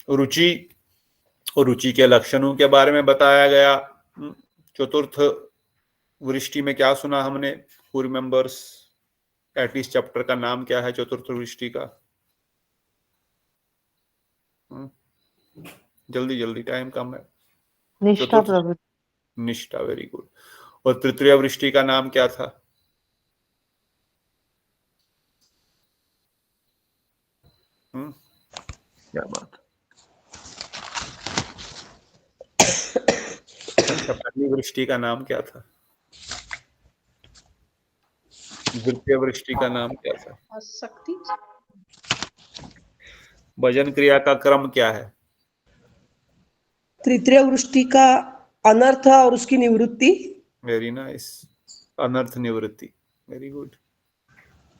रुचि और रुचि के लक्षणों के बारे में बताया गया। चतुर्थ वृष्टि में क्या सुना हमने? हु रिमेंबर्स एटलीस्ट चैप्टर का नाम क्या है चतुर्थ वृष्टि का? जल्दी जल्दी, टाइम कम है। निष्ठा प्रवृत्ति। निष्ठा, वेरी गुड। और तृतीय वृष्टि का नाम क्या था? क्या बात। पहली वृष्टि का नाम क्या था? द्वितीय वृष्टि का नाम क्या था? शक्ति। भजन क्रिया का क्रम क्या है? तृतीय वृष्टि का अनर्थ और उसकी निवृत्ति। वेरी नाइस, अनर्थ निवृत्ति, वेरी गुड।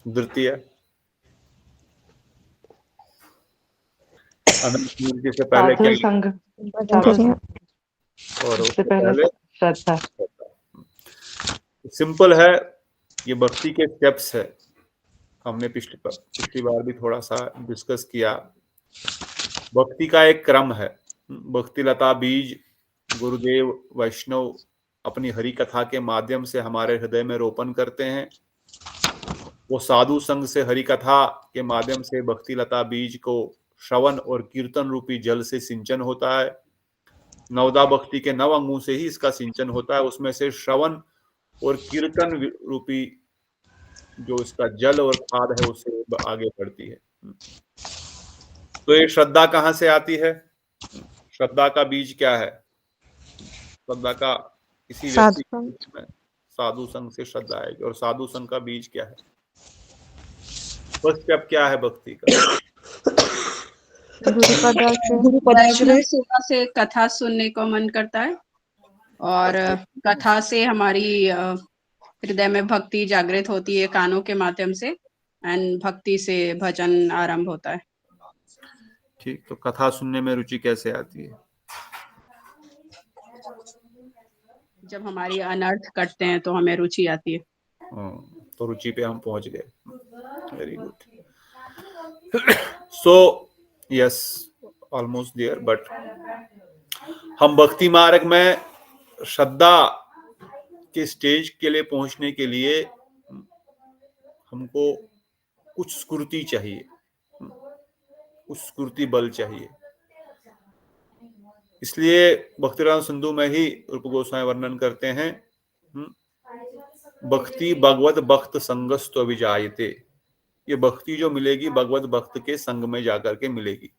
द्वितीय अनंत निवृत्ति से पहले क्या? संघ। और उससे पहले श्रद्धा। सिंपल है, ये भक्ति के स्टेप्स है। हमने पिछली बार भी थोड़ा सा डिस्कस किया। भक्ति का एक क्रम है। भक्ति लता बीज गुरुदेव वैष्णव अपनी हरि कथा के माध्यम से हमारे हृदय में रोपण करते हैं। वो साधु संघ से हरि कथा के माध्यम से भक्ति लता बीज को श्रवण और कीर्तन रूपी जल से सिंचन होता है। नवदा भक्ति के 9 अंगों से ही इसका सिंचन होता है। उसमें से श्रवण और कीर्तन रूपी जो इसका जल और खाद है उससे आगे बढ़ती है। तो ये श्रद्धा कहाँ से आती है? श्रद्धा का बीज क्या है? श्रद्धा का इसी व्यक्ति में साधु संघ से श्रद्धा आएगी। और साधु संघ का बीज क्या है? फर्स्ट स्टेप क्या है भक्ति का? वैष्णव सेवा से कथा सुनने को मन करता है और कथा से हमारी हृदय में भक्ति जागृत होती है कानों के माध्यम से, एंड भक्ति से भजन आरंभ होता है। ठीक, तो कथा सुनने में रुचि कैसे आती है? जब हमारी अनर्थ कटते हैं तो हमें रुचि आती है। तो रुचि पे हम पहुंच गए। Very good. So yes, almost there. But हम भक्ति मार्ग में श्रद्धा के स्टेज के लिए पहुंचने के लिए हमको कुछ स्फूर्ति चाहिए, कुछ स्फूर्ति बल चाहिए। इसलिए भक्तिराम सिंधु में ही रूप गोस्वामी वर्णन करते हैं, भक्ति भगवत भक्त संगस्तु अभिजायते। ये भक्ति जो मिलेगी भगवत भक्त के संग में जाकर के मिलेगी।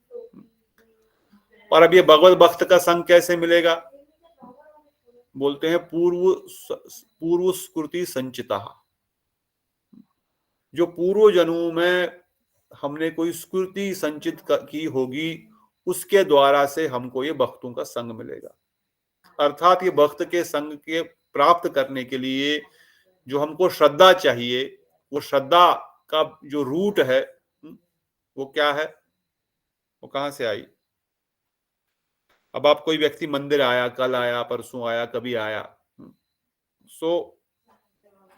और अब ये भगवत भक्त का संग कैसे मिलेगा? बोलते हैं पूर्व स्फूर्ति संचिता। जो पूर्व जन्मों में हमने कोई स्फूर्ति संचित की होगी उसके द्वारा से हमको ये भक्तों का संग मिलेगा। अर्थात ये भक्त के संग के प्राप्त करने के लिए जो हमको श्रद्धा चाहिए, वो श्रद्धा का जो रूट है वो क्या है? वो कहां से आई? अब आप कोई व्यक्ति मंदिर आया, कल आया, परसों आया, कभी आया,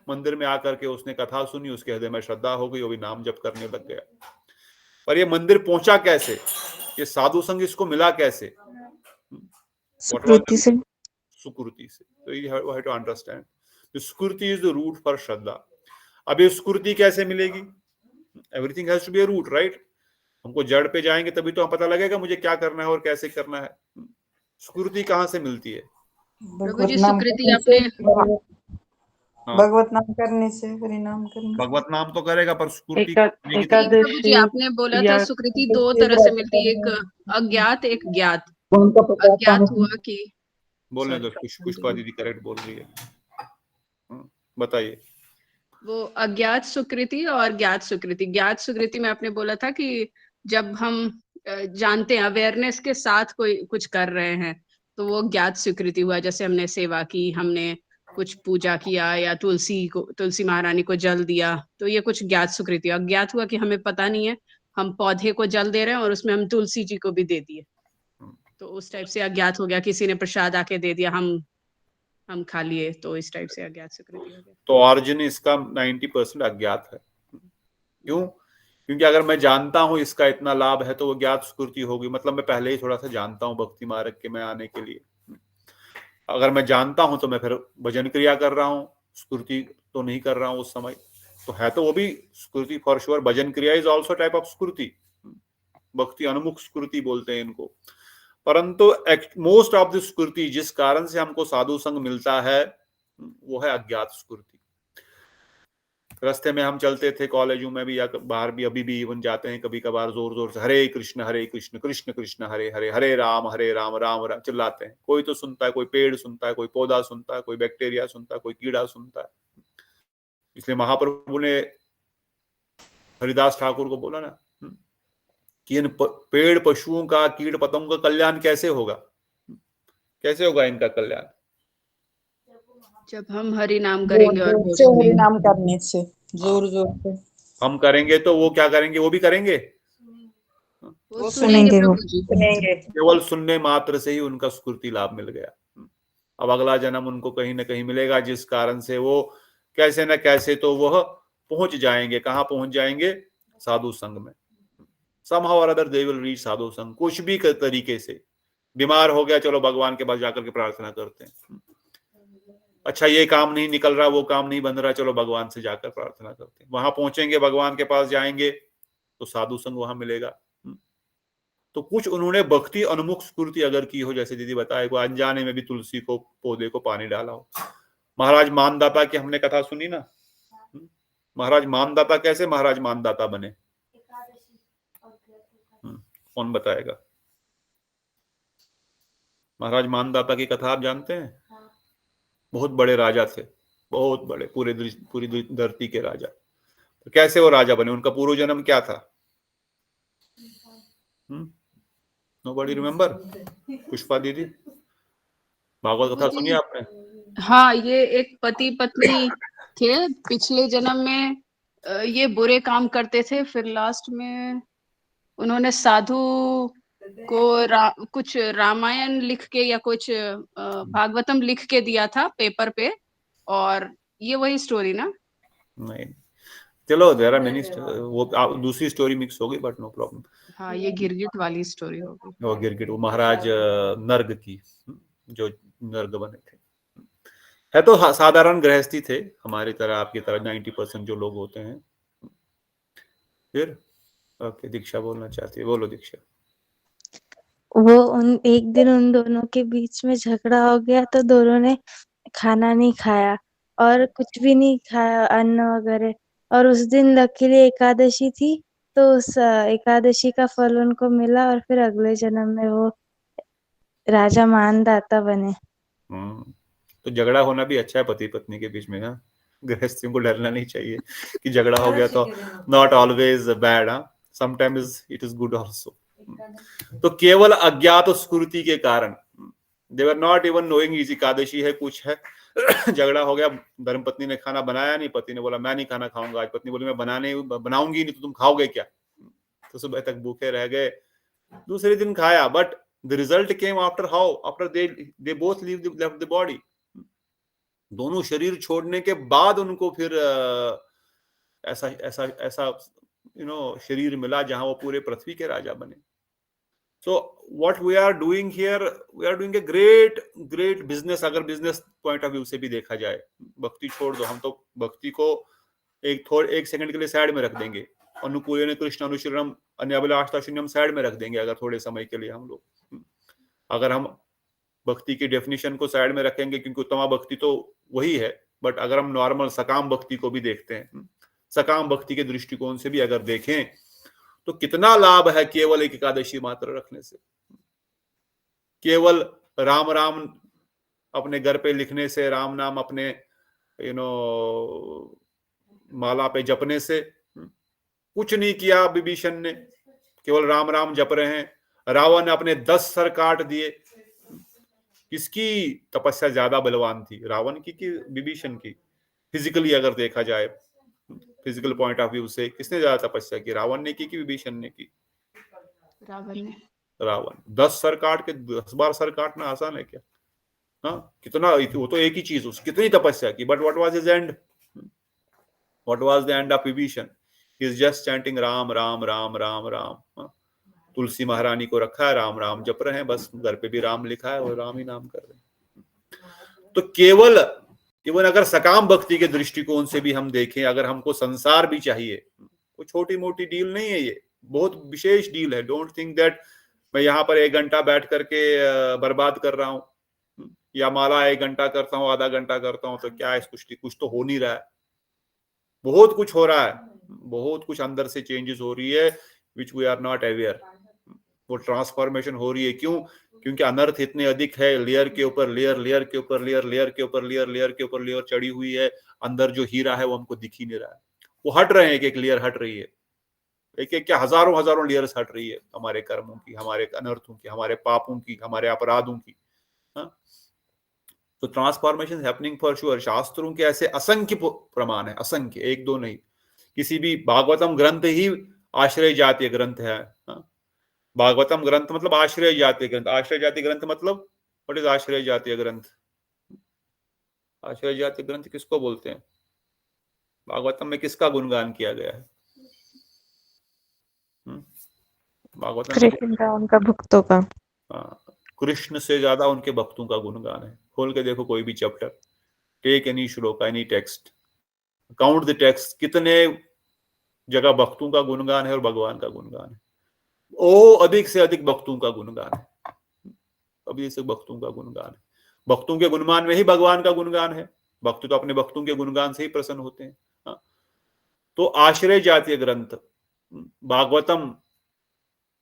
मंदिर में आकर के उसने कथा सुनी, उसके हृदय में श्रद्धा हो गई, वो भी नाम जप करने लग गया। पर ये मंदिर पहुंचा कैसे? ये साधु संग इसको मिला कैसे? सुकृति से। सुकृति से। तो यू हैव टू अंडरस्टैंड सुकृति इज द रूट फॉर श्रद्धा। अब ये सुकृति कैसे मिलेगी? Everything has to be a root, right? हमको जड़ पे जाएंगे तभी तो हम पता लगेगा मुझे क्या करना है और कैसे करना है। सुकृति कहाँ से मिलती है? प्रभु जी, सुकृति आपने भगवत नाम करने से, हरि नाम करने। भगवत नाम तो करेगा पर सुकृति प्रभु जी आपने बोला था सुकृति 2 तरह से मिलती है, एक अज्ञात एक ज्ञात। अज्ञात हुआ कि बोलने दो, पुष्पा दीदी करेक्ट बोल रही है, बताइए। वो अज्ञात सुकृति और ज्ञात सुकृति। ज्ञात सुकृति में आपने बोला था कि जब हम जानते हैं, अवेयरनेस के साथ कोई कुछ कर रहे हैं तो वो ज्ञात स्वीकृति हुआ। जैसे हमने सेवा की, हमने कुछ पूजा किया या तुलसी महारानी को जल दिया, तो ये कुछ ज्ञात स्वीकृति। अज्ञात हुआ कि हमें पता नहीं है, हम पौधे को जल दे रहे हैं और उसमें हम तुलसी जी को भी दे दिए, तो उस टाइप से अज्ञात हो गया। किसी ने प्रसाद आके दे दिया, हम खा लिए, तो इस टाइप से अज्ञात स्वीकृति हो गया। तो ऑरिजिन इसका 90% अज्ञात है। क्यों? क्योंकि अगर मैं जानता हूं इसका इतना लाभ है तो वो ज्ञात स्फूर्ति होगी, मतलब मैं पहले ही थोड़ा सा जानता हूं भक्ति मार्ग के में आने के लिए। अगर मैं जानता हूं तो मैं फिर भजन क्रिया कर रहा हूं, स्फूर्ति तो नहीं कर रहा हूं उस समय, तो है तो वो भी स्फूर्ति फॉर श्योर। भजन क्रिया इज ऑल्सो टाइप ऑफ स्फूर्ति, भक्ति अनुमुख स्फूर्ति बोलते हैं इनको। परंतु मोस्ट ऑफ द स्फूर्ति जिस कारण से हमको साधु संग मिलता है वो है अज्ञात स्फूर्ति। रास्ते में हम चलते थे कॉलेजों में भी या बाहर भी, अभी भी इवन जाते हैं कभी कभार, जोर जोर से हरे कृष्ण कृष्ण कृष्ण हरे हरे, हरे राम राम राम चिल्लाते हैं। कोई तो सुनता है, कोई पेड़ सुनता है, कोई पौधा सुनता है, कोई बैक्टीरिया सुनता है, कोई कीड़ा सुनता है। इसलिए महाप्रभु ने हरिदास ठाकुर को बोला ना कि इन पेड़ पशुओं का, कीट पतंगों का कल्याण कैसे होगा, कैसे होगा इनका कल्याण? जब हम हरि नाम करेंगे और जोर से हरि नाम करने से, जोर जोर से हम करेंगे तो वो क्या करेंगे, वो भी करेंगे, वो सुनेंगे, वो प्रभु जी। सुनेंगे। केवल सुनने मात्र से ही उनका स्फूर्ति लाभ मिल गया। अब अगला जन्म उनको कहीं ना कहीं मिलेगा जिस कारण से वो कैसे न कैसे तो वह पहुंच जाएंगे। कहाँ पहुंच जाएंगे? साधु संघ में। somehow or other they will reach साधु संघ। कुछ भी तरीके से, बीमार हो गया चलो भगवान के पास जाकर के प्रार्थना करते हैं, अच्छा ये काम नहीं निकल रहा, वो काम नहीं बन रहा, चलो भगवान से जाकर प्रार्थना करते हैं। वहां पहुंचेंगे, भगवान के पास जाएंगे तो साधु संग वहां मिलेगा। तो कुछ उन्होंने भक्ति अनुमुख स्फूर्ति अगर की हो, जैसे दीदी बताए, को अनजाने में भी तुलसी को, पौधे को पानी डाला हो। महाराज मानदाता की हमने कथा सुनी ना, महाराज मानदाता कैसे महाराज मानदाता बने, कौन बताएगा? महाराज मानदाता की कथा आप जानते हैं? बहुत बड़े राजा थे, बहुत बड़े, पूरी धरती के राजा। तो कैसे वो राजा बने, उनका पूर्व जन्म क्या था? Nobody remember? पुष्पा दीदी, भागवत कथा सुनी आपने? हाँ, ये एक पति पत्नी थे, पिछले जन्म में ये बुरे काम करते थे, फिर लास्ट में उन्होंने साधु को कुछ रामायण लिख के या कुछ भागवतम लिख के दिया था पेपर पे, और ये वही स्टोरी ना? नहीं, चलो देयर आर मेनी, वो दूसरी स्टोरी मिक्स हो गई, बट नो प्रॉब्लम। हाँ, ये गिरगिट वाली स्टोरी होगी। वो गिरगिट, वो महाराज नर्ग की, जो नर्ग बने थे। है तो साधारण गृहस्थी थे, हमारी तरह, आपकी तरह 90% जो लोग होते हैं। फिर ओके, दीक्षा बोलना चाहती है, बोलो दीक्षा। वो एक दिन उन दोनों के बीच में झगड़ा हो गया, तो दोनों ने खाना नहीं खाया और कुछ भी नहीं खाया, अन्न वगैरह। और उस दिन लकीली एकादशी थी, तो उस एकादशी का फल उनको मिला और फिर अगले जन्म में वो राजा मानदाता बने। तो झगड़ा होना भी अच्छा है पति पत्नी के बीच में। हाँ, गृहस्थियों को डरना नहीं चाहिए कि झगड़ा हो गया तो not always bad, sometimes it is good also. तो केवल अज्ञात स्फूर्ति के कारण, they were not even knowing Ekadashi है, कुछ है, झगड़ा हो गया, धर्मपत्नी ने खाना बनाया नहीं, पति ने बोला मैं नहीं खाना खाऊंगा आज, पत्नी बोली मैं बनाऊंगी नहीं, तो तुम खाओगे क्या? तो सुबह तक भूखे रह गए, दूसरे दिन खाया, but the result came after how, after they both left the body. दोनों शरीर छोड़ने के बाद उनको फिर ऐसा ऐसा ऐसा शरीर मिला जहां वो पूरे पृथ्वी के राजा बने। So what we are doing here, we are doing a great business, अगर बिजनेस पॉइंट ऑफ व्यू से भी देखा जाए। भक्ति छोड़ दो, हम तो भक्ति को एक सेकंड के लिए साइड में रख देंगे, अनुकूलन कृष्ण अनुशीलनम अन्याभिलाषता शून्यम साइड में रख देंगे अगर थोड़े समय के लिए हम लोग। अगर हम भक्ति की डेफिनेशन को साइड में रखेंगे, क्योंकि उत्तमा भक्ति तो वही है, बट अगर हम नॉर्मल सकाम भक्ति को भी देखते हैं, सकाम भक्ति के दृष्टिकोण से भी अगर देखें तो कितना लाभ है केवल एक एकादशी मात्र रखने से, केवल राम राम अपने घर पे लिखने से, राम नाम अपने माला पे जपने से। कुछ नहीं किया विभीषण ने, केवल राम राम जप रहे हैं। रावण ने अपने 10 सर काट दिए। किसकी तपस्या ज्यादा बलवान थी, रावण की कि विभीषण की? फिजिकली अगर देखा जाए, फिजिकल पॉइंट ऑफ व्यू से किसने ज्यादा तपस्या की, रावण ने की कि विभीषण ने की? रावण ने। रावण 10 सर काट के, 10 बार सर काटना आसान है क्या? हाँ, कितना, वो तो एक ही चीज, उसकी कितनी तपस्या की, but what was his end? What was the end of Vibhishana? He is just chanting Ram Ram Ram Ram Ram. Tulsi महारानी को रखा है, राम राम जप रहे हैं, बस घर पे भी राम लिखा है और राम ही नाम कर रहे हैं। तो केवल अगर सकाम भक्ति के दृष्टिकोण से भी हम देखें, अगर हमको संसार भी चाहिए, कोई छोटी मोटी डील नहीं है, ये बहुत विशेष डील है। डोंट थिंक दैट मैं यहाँ पर 1 घंटा बैठ करके बर्बाद कर रहा हूँ, या माला 1 घंटा करता हूँ, आधा घंटा करता हूँ, तो क्या है, कुछ तो हो नहीं रहा है। बहुत कुछ हो रहा है, बहुत कुछ अंदर से चेंजेस हो रही है which we are not aware. वो ट्रांसफॉर्मेशन हो रही है, क्यों? क्योंकि अनर्थ इतने अधिक है, लेयर के ऊपर लेयर, लेयर के ऊपर लेयर, लेयर के ऊपर लेयर, लेयर के ऊपर लेयर चढ़ी हुई है। अंदर जो हीरा है वो हमको दिख ही नहीं रहा है, वो हट रहे हैं, एक लेयर हट रही है, एक क्या हजारों लेयर्स हट रही है, हमारे कर्मों की, हमारे अनर्थों की, हमारे पापों की, हमारे अपराधों की। तो ट्रांसफॉर्मेशन हैपनिंग फॉर श्योर। शास्त्रों के ऐसे असंख्य प्रमाण है, असंख्य, 1-2 नहीं। किसी भी भागवतम ग्रंथ ही आश्रय जातीय ग्रंथ है। भागवतम ग्रंथ मतलब आश्रय जातीय ग्रंथ। आश्रय जातीय ग्रंथ मतलब व्हाट इज आश्रय जातीय ग्रंथ? आश्रय जातीय ग्रंथ किसको बोलते हैं? भागवतम में किसका गुणगान किया गया है? भागवतम कृष्ण का, उनका भक्तों का। कृष्ण से ज्यादा उनके भक्तों का गुणगान है। खोल के देखो कोई भी चैप्टर, टेक एनी श्लोक, any text, count the text, कितने जगह भक्तों का गुणगान है और भगवान का गुणगान है। ओ अधिक से अधिक भक्तों का गुणगान है, अभी से भक्तों का गुणगान है। भक्तों के गुणगान में ही भगवान का गुणगान है। भक्त तो अपने भक्तों के गुणगान से ही प्रसन्न होते हैं। तो आश्रय जातीय ग्रंथ भागवतम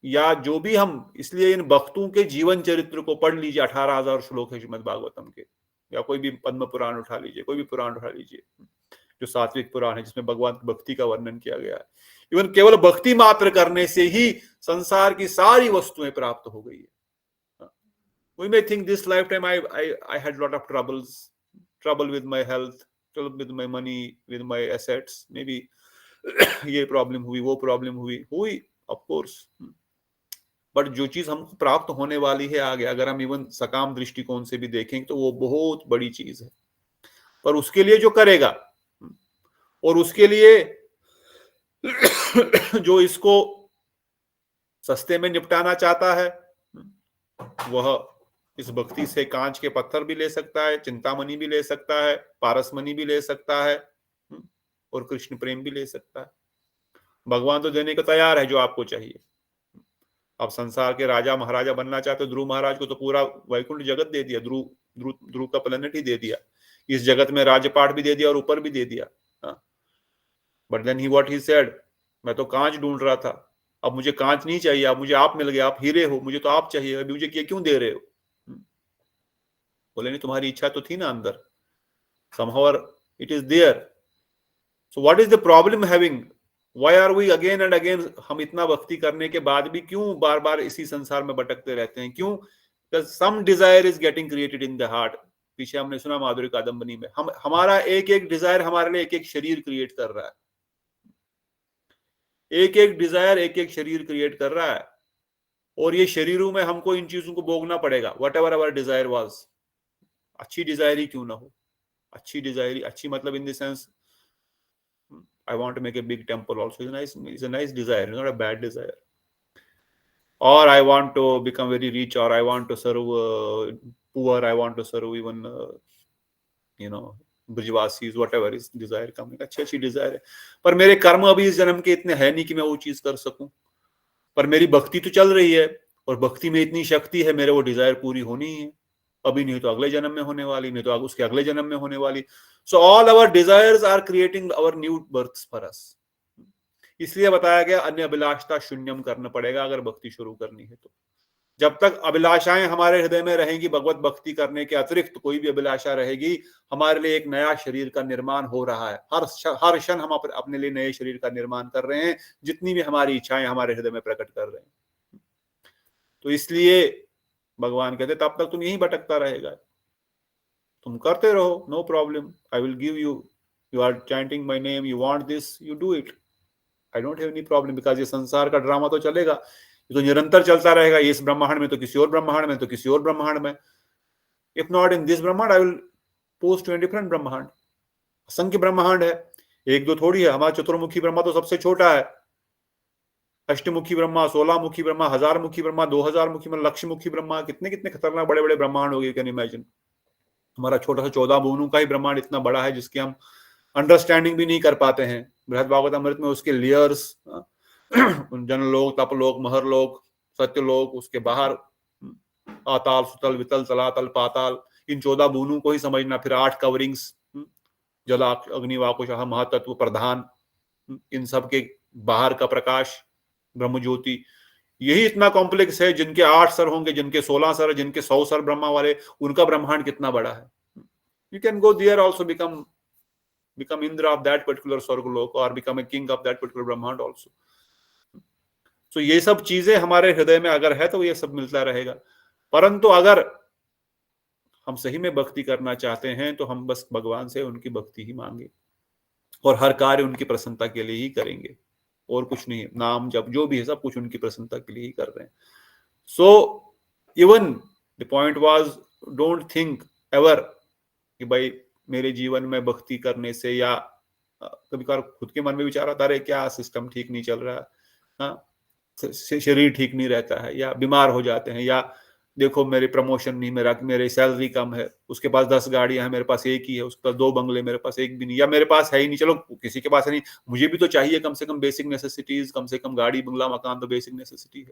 या जो भी हम, इसलिए इन भक्तों के जीवन चरित्र को पढ़ लीजिए। 18,000 श्लोक है श्रीमद् भागवतम के, या कोई भी पद्म पुराण उठा लीजिए, कोई भी पुराण उठा लीजिए, जो सात्विक पुराण है जिसमें भगवान की भक्ति का वर्णन किया गया है। इवन केवल भक्ति मात्र करने से ही संसार की सारी वस्तुएं प्राप्त हो गई है। We may think this lifetime I had lot of trouble with my health, trouble with my money, with my assets, maybe ये प्रॉब्लम हुई, वो प्रॉब्लम हुई of course, बट जो चीज हमको प्राप्त होने वाली है आगे, अगर हम इवन सकाम दृष्टिकोण से भी देखें तो वो बहुत बड़ी चीज है। पर उसके लिए जो करेगा, और उसके लिए जो इसको सस्ते में निपटाना चाहता है, वह इस भक्ति से कांच के पत्थर भी ले सकता है, चिंतामणि भी ले सकता है, पारसमणि भी ले सकता है, और कृष्ण प्रेम भी ले सकता है। भगवान तो देने को तैयार है जो आपको चाहिए। आप संसार के राजा महाराजा बनना चाहते हो, ध्रुव महाराज को तो पूरा वैकुंठ जगत दे दिया, ध्रुव का प्लेनेट ही दे दिया, इस जगत में राजपाट भी दे दिया और ऊपर भी दे दिया। But then he what he said, मैं तो कांच ढूंढ रहा था, अब मुझे कांच नहीं चाहिए, अब मुझे आप मिल गए, आप हीरे हो, मुझे तो आप चाहिए, अभी मुझे क्यों दे रहे हो? बोले नहीं, तुम्हारी इच्छा तो थी ना अंदर, somehow it is there. So what is the problem having? Why are we again and again, हम इतना भक्ति करने के बाद भी क्यों बार बार इसी संसार में भटकते रहते हैं? क्यों? Because some desire is getting created in the heart. पीछे हमने सुना माधुरी कादम्बनी में, हमारा एक एक डिजायर हमारे लिए एक एक शरीर क्रिएट कर रहा है, एक एक डिजायर एक एक शरीर क्रिएट कर रहा है, और ये शरीरों में हमको इन चीजों को भोगना पड़ेगा। Whatever our desire was, अच्छी डिजायर ही क्यों ना हो, अच्छी डिजायर, अच्छी मतलब in the sense I want to make a big temple also, is a nice desire, not a bad desire. Or I want to become very rich, or I want to serve poor, I want to serve even ब्रजवासीज, whatever is desire coming, अच्छी Dzire है। पर मेरे कर्म अभी इस जन्म के इतने है नहीं कि मैं वो चीज कर सकूं, पर मेरी भक्ति तो चल रही है, और भक्ति में इतनी शक्ति है, मेरे वो डिजायर पूरी होनी है, अभी नहीं तो अगले जन्म में होने वाली, नहीं तो उसके अगले जन्म में होने वाली। So all our desires are creating our new births for us. इसलिए बताया गया अन्य अभिलाषता शून्यम करना पड़ेगा अगर भक्ति शुरू करनी है तो। जब तक अभिलाषाएं हमारे हृदय में रहेंगी, भगवत भक्ति करने के अतिरिक्त कोई भी अभिलाषा रहेगी, हमारे लिए एक नया शरीर का निर्माण हो रहा है। हर क्षण हम अपने लिए नए शरीर का निर्माण कर रहे हैं, जितनी भी हमारी इच्छाएं हमारे हृदय में प्रकट कर रहे हैं। तो इसलिए भगवान कहते तब तक तुम यहीं भटकता रहेगा, तुम करते रहो, no problem, I will give you are chanting my name, you want this, you do it, I don't have any problem, because ये संसार का ड्रामा तो चलेगा, ये तो निरंतर चलता रहेगा, इस ब्रह्मांड में तो किसी और ब्रह्मांड में, तो किसी और ब्रह्मांड में। If not in this brahmand, I will post to a different brahmand. असंख्य ब्रह्मांड है, एक दो थोड़ी है। हमारा चतुर्मुखी ब्रह्मा तो सबसे छोटा है, अष्टमुखी ब्रह्मा, 16 मुखी ब्रह्मा, 1000 मुखी ब्रह्मा, 2000 मुखी ब्रह्मा, लक्ष्य मुखी ब्रह्मा, कितने कितने खतरनाक बड़े बड़े ब्रह्मांड हो गए, कैन इमेजिन। हमारा छोटा सा 14 भुवनों का ही ब्रह्मांड इतना बड़ा है जिसकी हम अंडरस्टैंडिंग भी नहीं कर पाते हैं। बृहद भागवतामृत में उसके लेयर्स, जनलोक, तपलोक, महरलोक, सत्यलोक, उसके बाहर आताल, सुतल, वितल, तलातल, पाताल, इन 14 भुवनों को ही समझना। फिर 8 कवरिंग्स, जल, अग्नि, वाकुशः, महातत्व, प्रधान, इन सब के बाहर का प्रकाश, ब्रह्म ज्योति, यही इतना कॉम्प्लेक्स है। जिनके 8 सर होंगे, जिनके 16 सर, जिनके 100 सर ब्रह्मा वाले, उनका ब्रह्मांड कितना बड़ा है। You can go there also, become Indra of that particular स्वर्गलोक, और become a king of that particular ब्रह्मांड also. So ये सब चीजें हमारे हृदय में अगर है तो ये सब मिलता रहेगा। परंतु अगर हम सही में भक्ति करना चाहते हैं तो हम बस भगवान से उनकी भक्ति ही मांगे और हर कार्य उनकी प्रसन्नता के लिए ही करेंगे, और कुछ नहीं। नाम जप जो भी है सब कुछ उनकी प्रसन्नता के लिए ही कर रहे हैं। So even the point was, don't think ever कि भाई मेरे जीवन में भक्ति करने से, या कभी कभार खुद के मन में विचार आता है क्या सिस्टम ठीक नहीं चल रहा है, हाँ, शरीर ठीक नहीं रहता है, या बीमार हो जाते हैं, या देखो मेरे प्रमोशन नहीं, मेरे सैलरी कम है, उसके पास 10 गाड़ियां हैं, मेरे पास एक ही है, उसके पास 2 बंगले, मेरे पास एक भी नहीं, या मेरे पास है ही नहीं। चलो किसी के पास है नहीं, मुझे भी तो चाहिए कम से कम बेसिक नेसेसिटीज, कम से कम गाड़ी, बंगला, मकान तो बेसिक नेसेसिटी है।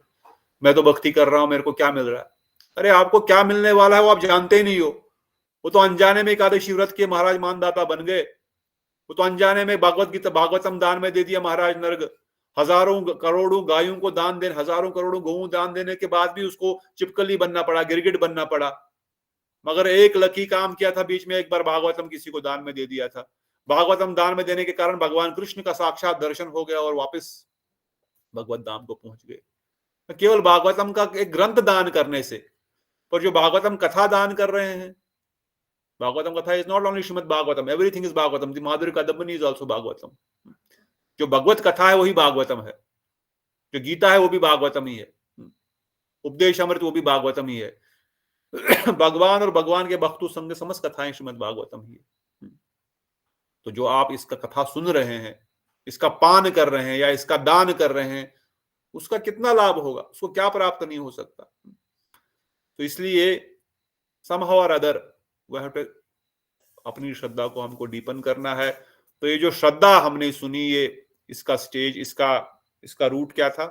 मैं तो भक्ति कर रहा हूं, मेरे को क्या मिल रहा है? अरे आपको क्या मिलने वाला है वो आप जानते ही नहीं हो। वो तो अनजाने में एकादशी व्रत के महाराज मानदाता बन गए। वो तो अनजाने में भागवत गीता, भागवतम दान में दे दिया महाराज नर्ग। हजारों करोड़ों गायों को दान देने, हजारों करोड़ों गौं दान देने के बाद भी उसको चिपकली बनना पड़ा, गिरगिट बनना पड़ा। मगर एक लकी काम किया था बीच में, एक बार भागवतम किसी को दान में दे दिया था। भागवतम दान में देने के कारण भगवान कृष्ण का साक्षात दर्शन हो गया और वापस भगवत धाम को पहुंच गए। केवल भागवतम का एक ग्रंथ दान करने से, पर जो भागवतम कथा दान कर रहे हैं, भागवतम कथा is not only Shrimad Bhagavatam, everything is Bhagavatam. The माधुर्य कादंबरी इज आल्सो भागवतम। जो भगवत कथा है वही भागवतम है, जो गीता है वो भी भागवतम ही है, उपदेश अमृत वो भी भागवतम ही है। भगवान और भगवान के भक्तों संग समस्त कथाएं श्रीमद् भागवतम ही है। तो जो आप इसका कथा सुन रहे हैं, इसका पान कर रहे हैं या इसका दान कर रहे हैं, उसका कितना लाभ होगा, उसको क्या प्राप्त नहीं हो सकता। तो इसलिए somehow or other वह पे अपनी श्रद्धा को हमको डीपन करना है। तो ये जो श्रद्धा हमने सुनी, ये इसका स्टेज, इसका रूट क्या था,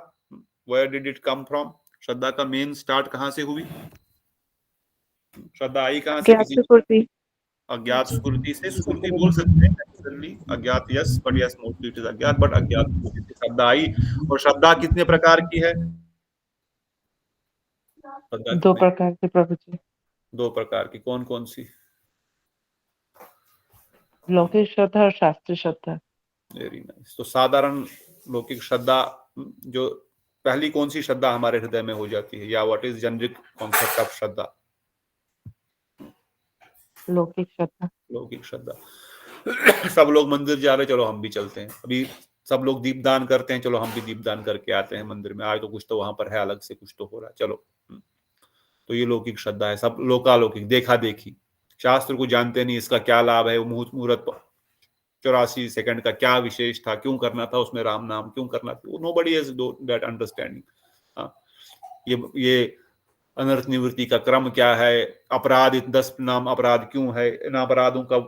where did it come from? श्रद्धा का मेन स्टार्ट कहां से हुई? श्रद्धा आई कहां से? अज्ञात स्फूर्ति से। स्फूर्ति बोल सकते हैं नेचुरली, अज्ञात yes, but yes mostly it is अज्ञात, बट अज्ञात स्फूर्ति से श्रद्धा आई। और श्रद्धा कितने प्रकार की है? 2 प्रकार की प्रभु जी। 2 प्रकार की। कौन कौन सी? लौकिक श्रद्धा और शास्त्रीय श्रद्धा। Very nice. तो साधारण लौकिक श्रद्धा, जो पहली कौन सी श्रद्धा हमारे हृदय में हो जाती है, या what is generic concept of श्रद्धा? लौकिक श्रद्धा। लौकिक श्रद्धा। सब लोग मंदिर जा रहे, चलो हम भी चलते हैं। अभी सब लोग दीपदान करते हैं, चलो हम भी दीपदान करके आते हैं मंदिर में। आज तो कुछ तो वहां पर है, अलग से कुछ तो हो रहा है, चलो। तो ये लौकिक श्रद्धा है। सब लोकालौकिक, देखा देखी, शास्त्र को जानते नहीं, इसका क्या लाभ है, वो मुहूर्त 84 सेकंड का क्या विशेष था, क्यों करना था उसमें राम नाम, क्यों करना था, नोबडी हैज दैट अंडरस्टैंडिंग। ये अनर्थ निवृत्ति का क्रम क्या है, अपराध 10 नाम अपराध क्यों है, इन अपराधों का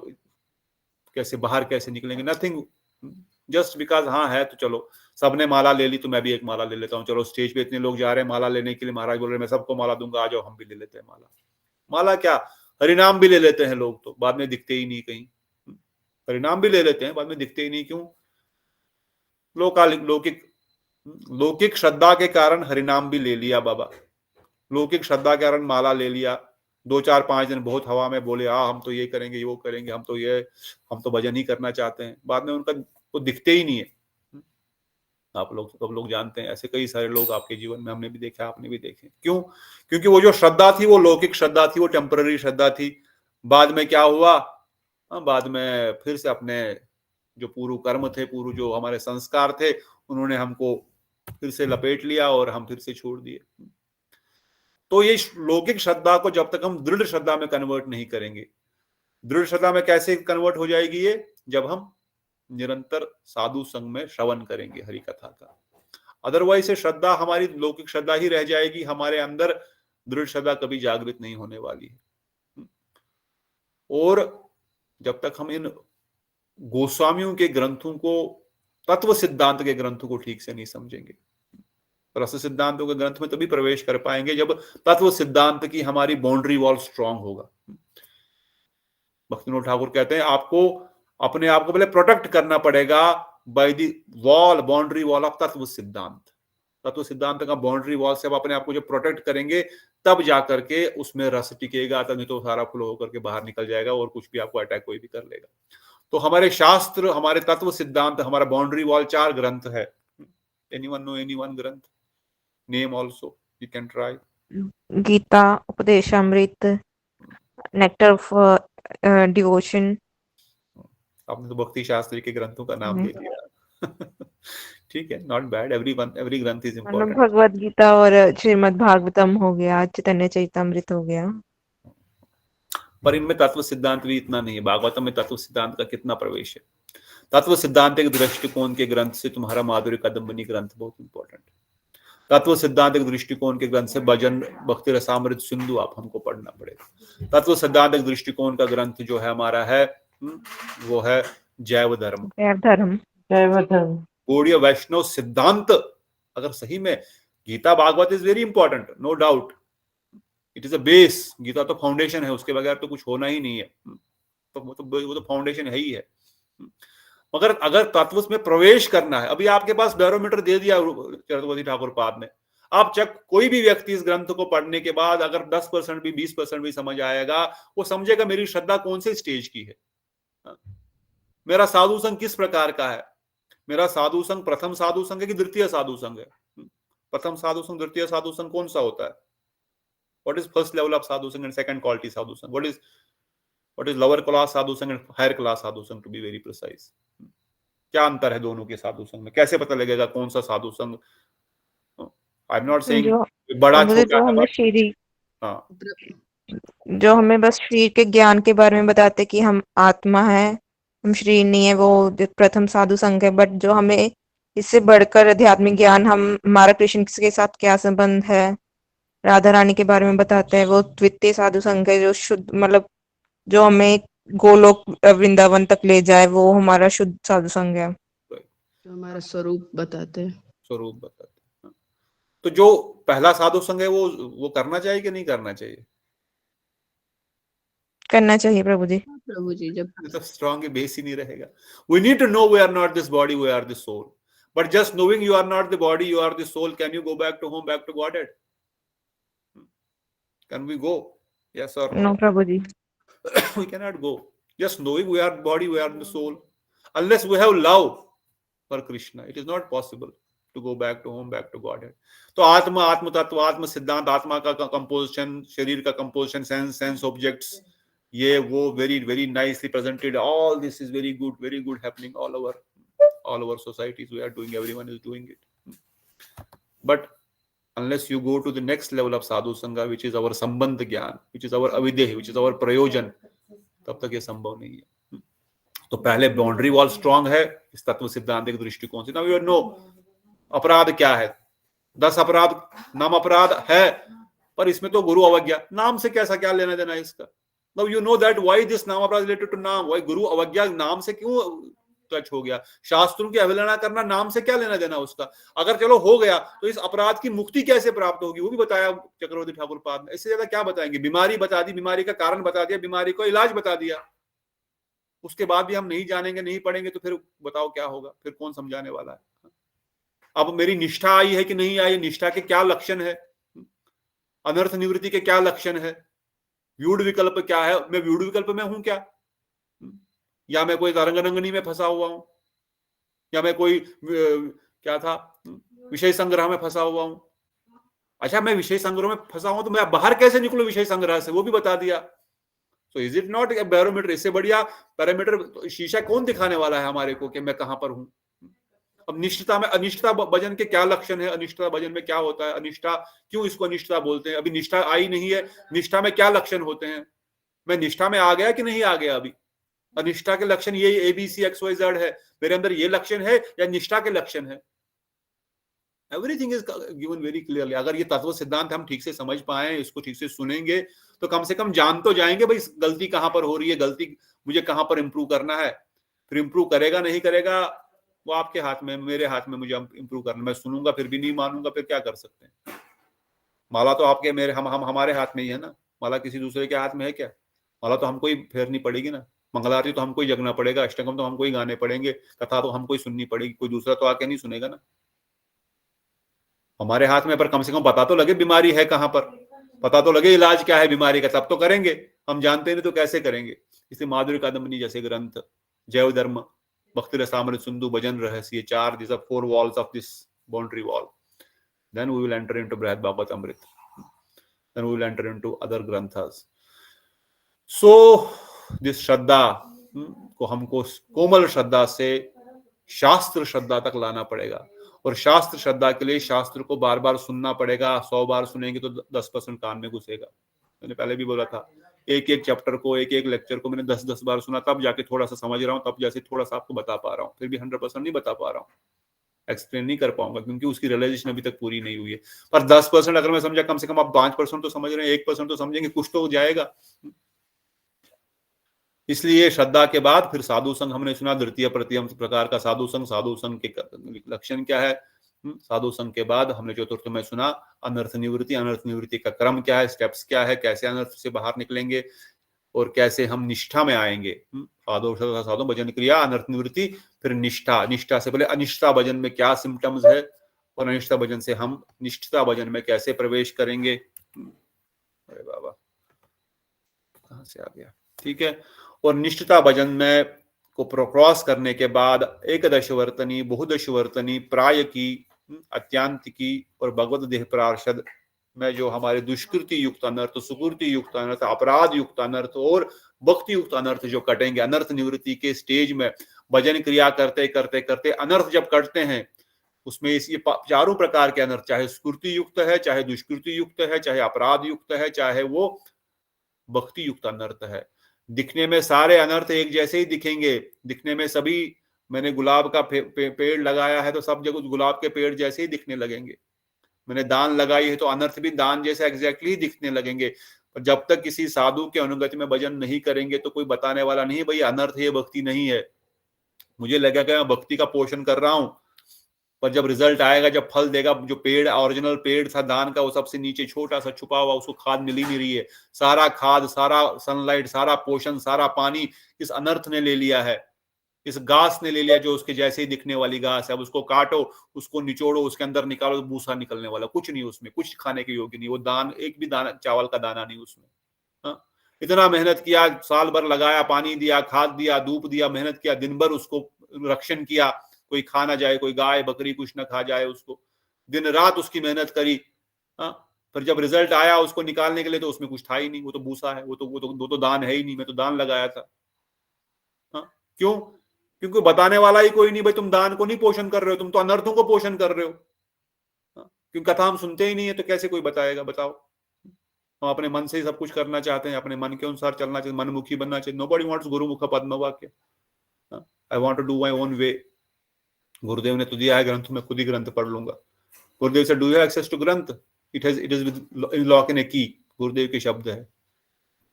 कैसे बाहर कैसे निकलेंगे, नथिंग, जस्ट बिकॉज हाँ है तो चलो। सबने माला ले ली तो मैं भी एक माला ले लेता हूँ। चलो स्टेज पे इतने लोग जा रहे हैं माला लेने के लिए, महाराज बोल रहे हैं मैं सबको माला दूंगा, आ जाओ हम भी ले लेते हैं माला। माला क्या, हरिनाम भी ले लेते हैं लोग, तो बाद में दिखते ही नहीं कहीं। हरिनाम भी ले लेते हैं, बाद में दिखते ही नहीं, क्यों? लौकिक श्रद्धा के कारण हरिनाम भी ले लिया बाबा, लौकिक श्रद्धा के कारण माला ले लिया। 2-4-5 दिन बहुत हवा में बोले हम तो ये करेंगे, वो करेंगे, हम तो भजन ही करना चाहते हैं, बाद में उनका वो दिखते ही नहीं है। आप लोग सब लोग जानते हैं, ऐसे कई सारे लोग आपके जीवन में हमने भी देखे, आपने भी देखे। क्यों? क्योंकि वो जो श्रद्धा थी वो लौकिक श्रद्धा थी, वो टेम्पररी श्रद्धा थी। बाद में क्या हुआ? बाद में फिर से अपने जो पूर्व कर्म थे, पूर्व जो हमारे संस्कार थे, उन्होंने हमको फिर से लपेट लिया और हम फिर से छोड़ दिए। तो ये लौकिक श्रद्धा को जब तक हम दृढ़ श्रद्धा में कन्वर्ट नहीं करेंगे, दृढ़ श्रद्धा में कैसे कन्वर्ट हो जाएगी ये? जब हम निरंतर साधु संग में श्रवण करेंगे हरि कथा का। अदरवाइज से श्रद्धा हमारी लौकिक श्रद्धा ही रह जाएगी, हमारे अंदर दृढ़ श्रद्धा कभी जागृत नहीं होने वाली है। और जब तक हम इन गोस्वामियों के ग्रंथों को, तत्व सिद्धांत के ग्रंथों को ठीक से नहीं समझेंगे, रस सिद्धांतों के ग्रंथ में तभी प्रवेश कर पाएंगे जब तत्व सिद्धांत की हमारी बाउंड्री वॉल स्ट्रांग होगा। भक्तिविनोद ठाकुर कहते हैं आपको अपने आप को पहले प्रोटेक्ट करना पड़ेगा by the wall, boundary wall of तत्व सिद्धांत। तत्व सिद्धांत का बाउंड्री वॉल से आप अपने आप को जब प्रोटेक्ट करेंगे तब जाकर के उसमें रस टिकेगा, तब नहीं तो सारा फ्लो होकर के बाहर निकल जाएगा और कुछ भी आपको अटैक कोई भी कर लेगा। तो हमारे शास्त्र, हमारे तत्व सिद्धांत, हमारा बाउंड्री वॉल 4 ग्रंथ है। Anyone know any one granth? Name also, you can try. Gita, Upadeshamrita, nectar of devotion. आपने तो भक्ति शास्त्री के ग्रंथों का नाम ले दिया। ठीक है, नॉट बैड, एवरी ग्रंथ इज इम्पोर्टेंट। भगवद गीता और श्रीमद् भागवतम हो गया, चैतन्य चरितामृत हो गया। पर इनमें तत्व सिद्धांत भी इतना नहीं है। भागवतम में तत्व सिद्धांत का कितना प्रवेश है। तत्व सिद्धांत के दृष्टिकोण के ग्रंथ से तुम्हारा माधुर्य कादंबनी ग्रंथ बहुत इंपॉर्टेंट है। तत्व सिद्धांत के दृष्टिकोण के ग्रंथ से भजन भक्ति रसामृत सिंधु आप हमको पढ़ना पड़ेगा। तत्व सिद्धांत के दृष्टिकोण का ग्रंथ जो है हमारा है वो है जैव धर्म। गौड़ीय वैष्णव सिद्धांत अगर सही में, Gita Bhagavat is very important, no doubt, it is a base. Gita तो फाउंडेशन है, उसके बगैर तो कुछ होना ही नहीं है। तो वो तो फाउंडेशन है ही है। मगर अगर तत्व में प्रवेश करना है, अभी आपके पास बैरोमीटर दे दिया चरतुर्वेदी ठाकुर पाद ने, आप चेक, कोई भी व्यक्ति इस ग्रंथ को पढ़ने के बाद अगर 10% भी 20% भी समझ आएगा, वो समझेगा मेरी श्रद्धा कौन से स्टेज की है, मेरा साधु संघ किस प्रकार का है, मेरा साधु संघ प्रथम साधु संघ है कि द्वितीय साधु संघ है। प्रथम साधु संघ, द्वितीय साधु संघ कौन सा होता है? What is first level of sadhu sangh and second quality sadhu sangh? What is lower class sadhu sangh and higher class sadhu sangh, to be very precise? क्या अंतर है दोनों के साधु संघ में? कैसे पता लगेगा कौन सा साधु संघ? आई एम नॉट सेइंग बड़ा छोटा है। हाँ, जो हमें बस शरीर के ज्ञान के बारे में बताते कि हम आत्मा है, हम शरीर नहीं है, वो प्रथम साधु संघ है। बट जो हमें इससे बढ़कर आध्यात्मिक ज्ञान, हमारा कृष्ण के साथ क्या संबंध है, राधा रानी के बारे में बताते हैं, वो द्वितीय साधु संघ है। जो शुद्ध, मतलब जो हमें गोलोक वृंदावन तक ले जाए, वो हमारा शुद्ध साधु संघ है, जो हमारा स्वरूप बताते हैं। स्वरूप बताते हैं। तो जो पहला साधु संघ है वो करना चाहिए कि नहीं करना चाहिए? करना चाहिए प्रभु जी। प्रभु जी, जब तो स्ट्रॉन्ग बेस ही नहीं रहेगा। We need to know we are not this body, we are this soul. But just knowing you are not the body, you are this soul, can you go back to home, back to godhead? Can we go? Yes or no? No, Prabhuji. We cannot go. Just knowing we are body, we are the soul. Unless we have love for Krishna, it is not possible to go back to home, back to Godhead. तो आत्मा, आत्म तत्व, आत्म सिद्धांत, आत्मा का composition, शरीर का कंपोजिशन, सेंस ऑब्जेक्ट्स, ये वो very nicely presented. All this is very good happening all over societies. We are doing, everyone is doing it. But unless you go to the next level of sadhu sangha, which is our sambandh gyan, which is our avidya, which is our prayojan, तब तक ये संभव नहीं है। तो पहले boundary wall strong है इस तत्व सिद्धांत के दृष्टिकोण से। नाउ यू नो अपराध क्या है। 10 अपराध नाम अपराध है, पर इसमें तो गुरु अवज्ञा, नाम से कैसा क्या लेना देना है इसका? Now you know that why this नाम अपराध रिलेटेड टू नाम, व्हाई गुरु अवज्ञा नाम से क्यों टच हो गया? शास्त्रों की अवहेलना करना नाम से क्या लेना देना उसका? अगर चलो हो गया तो इस अपराध की मुक्ति कैसे प्राप्त होगी वो भी बताया चक्रवर्ती ठाकुर पाद ने। इससे ज्यादा क्या बताएंगे? बीमारी बता दी, बीमारी का कारण बता दिया, बीमारी को इलाज बता दिया। उसके बाद भी हम नहीं जानेंगे, नहीं पढ़ेंगे तो फिर बताओ क्या होगा? फिर कौन समझाने वाला है? अब मेरी निष्ठा आई है कि नहीं आई, निष्ठा के क्या लक्षण है, अनर्थ निवृत्ति के क्या लक्षण है, व्यूढ़ विकल्प क्या है, मैं व्यूढ़ विकल्प में हूं क्या, या मैं कोई तरंगरंगनी में फंसा हुआ हूं, या मैं कोई क्या था विषय संग्रह में फंसा हुआ हूं। अच्छा, मैं विषय संग्रह में फंसा हूं तो मैं बाहर कैसे निकलूं विषय संग्रह से, वो भी बता दिया। So is it not a barometer? इससे बढ़िया पैरामीटर शीशा कौन दिखाने वाला है हमारे को कि मैं कहां पर हूं? अब निष्ठता में, अनिष्ठता भजन के क्या लक्षण है, अनिष्ठता भजन में क्या होता है, अनिष्ठा क्यों इसको अनिष्ठता बोलते हैं? अभी निष्ठा आई नहीं है, निष्ठा में क्या लक्षण होते हैं? मैं निष्ठा में आ गया कि नहीं आ गया? अभी अनिष्ठा के लक्षण ये ABCXYZ है, मेरे अंदर ये लक्षण है या निष्ठा के लक्षण है। Everything is given very clearly. अगर ये तत्व सिद्धांत हम ठीक से समझ पाए, इसको ठीक से सुनेंगे, तो कम से कम जान तो जाएंगे भाई गलती कहां पर हो रही है, गलती मुझे कहां पर इंप्रूव करना है। फिर इंप्रूव करेगा नहीं करेगा वो आपके हाथ में, मेरे हाथ में, मुझे इंप्रूव करना। मैं सुनूंगा फिर भी नहीं मानूंगा, फिर क्या कर सकते हैं। माला तो आपके मेरे हम हमारे हाथ में ही है ना, माला किसी दूसरे के हाथ में है क्या? माला तो हमको ही फेरनी पड़ेगी ना, मंगलारती तो हमको ही जगना पड़ेगा, अष्टकम तो हमको ही गाने पड़ेंगे, कथा तो हमको ही सुननी पड़ेगी, कोई दूसरा तो आके नहीं सुनेगा ना। हमारे हाथ में, पर कम से कम पता तो लगे बीमारी है कहां पर, पता तो लगे इलाज क्या है बीमारी का, तब तो करेंगे। हम जानते नहीं तो कैसे करेंगे। इसलिए माधुर्य कादंबनी जैसे ग्रंथ, जैव धर्म, भक्ति रसामृत सिंधु, भजन रहस्य, 4 these are 4 walls of this boundary wall. Then we will enter into Brihad Bhagavatam Amrit. Then we will enter into other granthas. So this श्रद्धा को हमको कोमल श्रद्धा से शास्त्र श्रद्धा तक लाना पड़ेगा। और शास्त्र श्रद्धा के लिए शास्त्र को बार बार सुनना पड़ेगा। 100 बार सुनेंगे तो 10% कान में घुसेगा। मैंने पहले भी बोला था, एक एक चैप्टर को, एक एक लेक्चर को मैंने 10-10 बार सुना, तब जाके थोड़ा सा समझ रहा हूँ, तब जैसे थोड़ा सा आपको बता पा रहा हूँ। फिर भी 100% नहीं बता पा रहा हूँ, एक्सप्लेन नहीं कर पाऊंगा, क्योंकि उसकी रियलाइजेशन अभी तक पूरी नहीं हुई है। पर 10% अगर मैं समझा, कम से कम आप 5% तो समझ रहे हैं, 1% तो समझेंगे, कुछ तो जाएगा। इसलिए श्रद्धा के बाद फिर साधु संघ हमने सुना, द्वितीय प्रत्यम प्रकार का साधु संघ। साधु संघ के लक्षण क्या है? साधु संघ के बाद हमने चतुर्थ में सुना अनर्थ निवृत्ति। अनर्थ निवृत्ति का क्रम क्या है, स्टेप्स क्या है, कैसे अनर्थ से बाहर निकलेंगे और कैसे हम निष्ठा में आएंगे। साधु भजन क्रिया, अनर्थ निवृत्ति, फिर निष्ठा। निष्ठा से पहले अनिष्ठा भजन में क्या सिम्टम्स है और अनिष्ठा भजन से हम निष्ठा भजन में कैसे प्रवेश करेंगे। अरे बाबा कहां से आ गया, ठीक है। और निष्ठता भजन में को क्रॉस करने के बाद एकदश वर्तनी, बहुदश वर्तनी, प्राय की, अत्यांत की और भगवत देह पार्षद में जो हमारे दुष्कृति युक्त अनर्थ, सुकृति युक्त अनर्थ, अपराध युक्त अनर्थ और भक्ति युक्त अनर्थ जो कटेंगे, अनर्थ निवृत्ति के स्टेज में भजन क्रिया करते करते करते अनर्थ जब कटते हैं, उसमें ये चारों प्रकार के अनर्थ, चाहे सुकृति युक्त है, चाहे दुष्कृति युक्त है, चाहे अपराध युक्त है, चाहे वो भक्ति युक्त अनर्थ है। दिखने में सारे अनर्थ एक जैसे ही दिखेंगे, दिखने में सभी, मैंने गुलाब का पेड़ लगाया है तो सब जगह गुलाब के पेड़ जैसे ही दिखने लगेंगे। मैंने दान लगाई है तो अनर्थ भी दान जैसे एग्जैक्टली दिखने लगेंगे। पर जब तक किसी साधु के अनुगति में भजन नहीं करेंगे तो कोई बताने वाला नहीं भाई अनर्थ है, भक्ति नहीं है। मुझे लगा कि मैं भक्ति का पोषण कर रहा हूं, पर जब रिजल्ट आएगा, जब फल देगा, जो पेड़ ओरिजिनल पेड़ था दान का, वो सबसे नीचे छोटा सा छुपा हुआ, उसको खाद मिल ही नहीं रही है। सारा खाद, सारा सनलाइट, सारा पोषण, सारा पानी इस अनर्थ ने ले लिया है, इस घास ने ले लिया जो उसके जैसे ही दिखने वाली घास है। अब उसको काटो, उसको निचोड़ो, उसके अंदर निकालो तो भूसा निकलने वाला, कुछ नहीं उसमें, कुछ खाने के योग्य नहीं। वो दान, एक भी दाना, चावल का दाना नहीं उसमें। हाँ? इतना मेहनत किया, साल भर लगाया, पानी दिया, खाद दिया, धूप दिया, मेहनत किया, दिन भर उसको रक्षण किया, कोई खा ना जाए, कोई गाय बकरी कुछ ना खा जाए उसको, दिन रात उसकी मेहनत करी। हाँ? पर जब रिजल्ट आया उसको निकालने के लिए तो उसमें कुछ था ही नहीं, वो तो भूसा है, वो तो दान है ही नहीं। मैं तो दान लगाया था। हाँ? क्यों? क्योंकि बताने वाला ही कोई नहीं भाई, तुम दान को नहीं पोषण कर रहे हो, तुम तो अनर्थों को पोषण कर रहे हो। क्योंकि कथा हम सुनते ही नहीं है तो कैसे कोई बताएगा, बताओ। हम अपने मन से ही सब कुछ करना चाहते हैं, अपने मन के अनुसार चलना चाहिए, मनमुखी बनना चाहिए। नोबडी वांट्स गुरुमुख पद्म वाक्य। I want to do my own way. गुरुदेव ने तो दिया है ग्रंथ, में खुद ही ग्रंथ पढ़ लूंगा। गुरुदेव से do you have access to ग्रंथ? It is with lock and a key. Gurudev के शब्द है,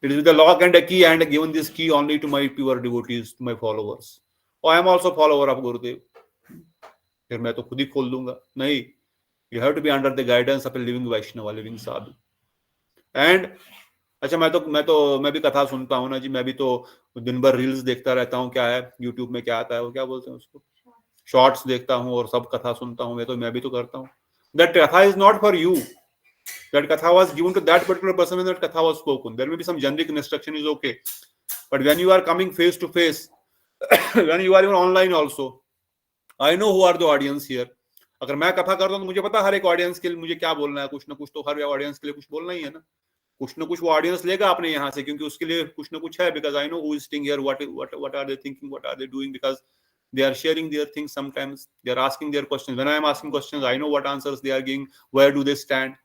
it is with the lock and a key and given this key only to my pure devotees, to my followers. I am also follower of Gurudev. फिर मैं तो खुद ही खोल दूंगा? नहीं, you have to be under the guidance of a living Vaishnava, living sadhu. And अच्छा, मैं भी कथा सुनता हूँ ना जी। मैं भी तो दिन भर रील्स देखता रहता हूँ। क्या है यूट्यूब में, क्या आता है वो, क्या बोलते हैं उसको, शॉर्ट्स देखता हूँ और सब कथा सुनता हूँ। मैं भी तो करता हूँ। That katha is not for you. That katha was given to that particular person when that katha was spoken. There may be some generic instruction is okay, but when you are coming face to face, when you are even online also, I know who are the audience here. अगर मैं कथा करता हूँ तो मुझे पता हर एक audience के लिए मुझे क्या बोलना है। कुछ ना कुछ तो हर ऑडियंस के लिए कुछ बोलना ही है ना। कुछ ना कुछ वो ऑडियंस लेगा अपने यहाँ से, क्योंकि उसके लिए कुछ ना कुछ है। Because I know who is sitting here, what are they thinking, what are they doing, because they are sharing their things. Sometimes they are asking their questions. When I am asking questions, I know what answers they are giving, where do they stand.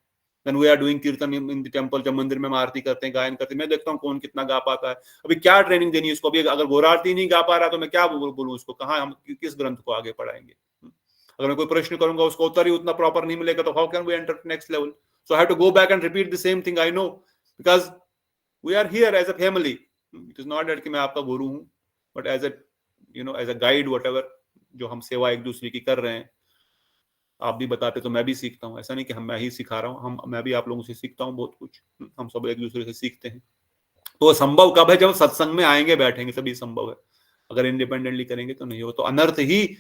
When we are doing कीर्तन in the temple, जब मंदिर में हम आरती करते हैं, गायन करते हैं, मैं देखता हूँ कौन कितना गा पाता है। अभी क्या ट्रेनिंग देनी है उसको? अभी अगर गौर आरती नहीं गा पा रहा तो मैं क्या बोलूँ उसको? कहाँ हम किस ग्रंथ को आगे पढ़ाएंगे? अगर मैं कोई प्रश्न करूंगा उसको उत्तर ही उतना प्रॉपर नहीं मिलेगा तो how can we enter next level? So I have to go back and repeat the same thing I know, because we are here as a family. It is not that कि मैं आपका गुरु हूं, but as a as a guide whatever, जो हम सेवा एक दूसरे की कर रहे हैं, आप भी बताते तो मैं भी सीखता हूँ। ऐसा नहीं कि मैं ही सिखा रहा हूँ, मैं भी आप लोगों से सीखता हूँ बहुत कुछ। हम सब एक दूसरे से सीखते हैं। तो संभव कब है? जब सत्संग में आएंगे, बैठेंगे, तभी संभव है। अगर इंडिपेंडेंटली करेंगे तो नहीं हो। तो अनर्थ ही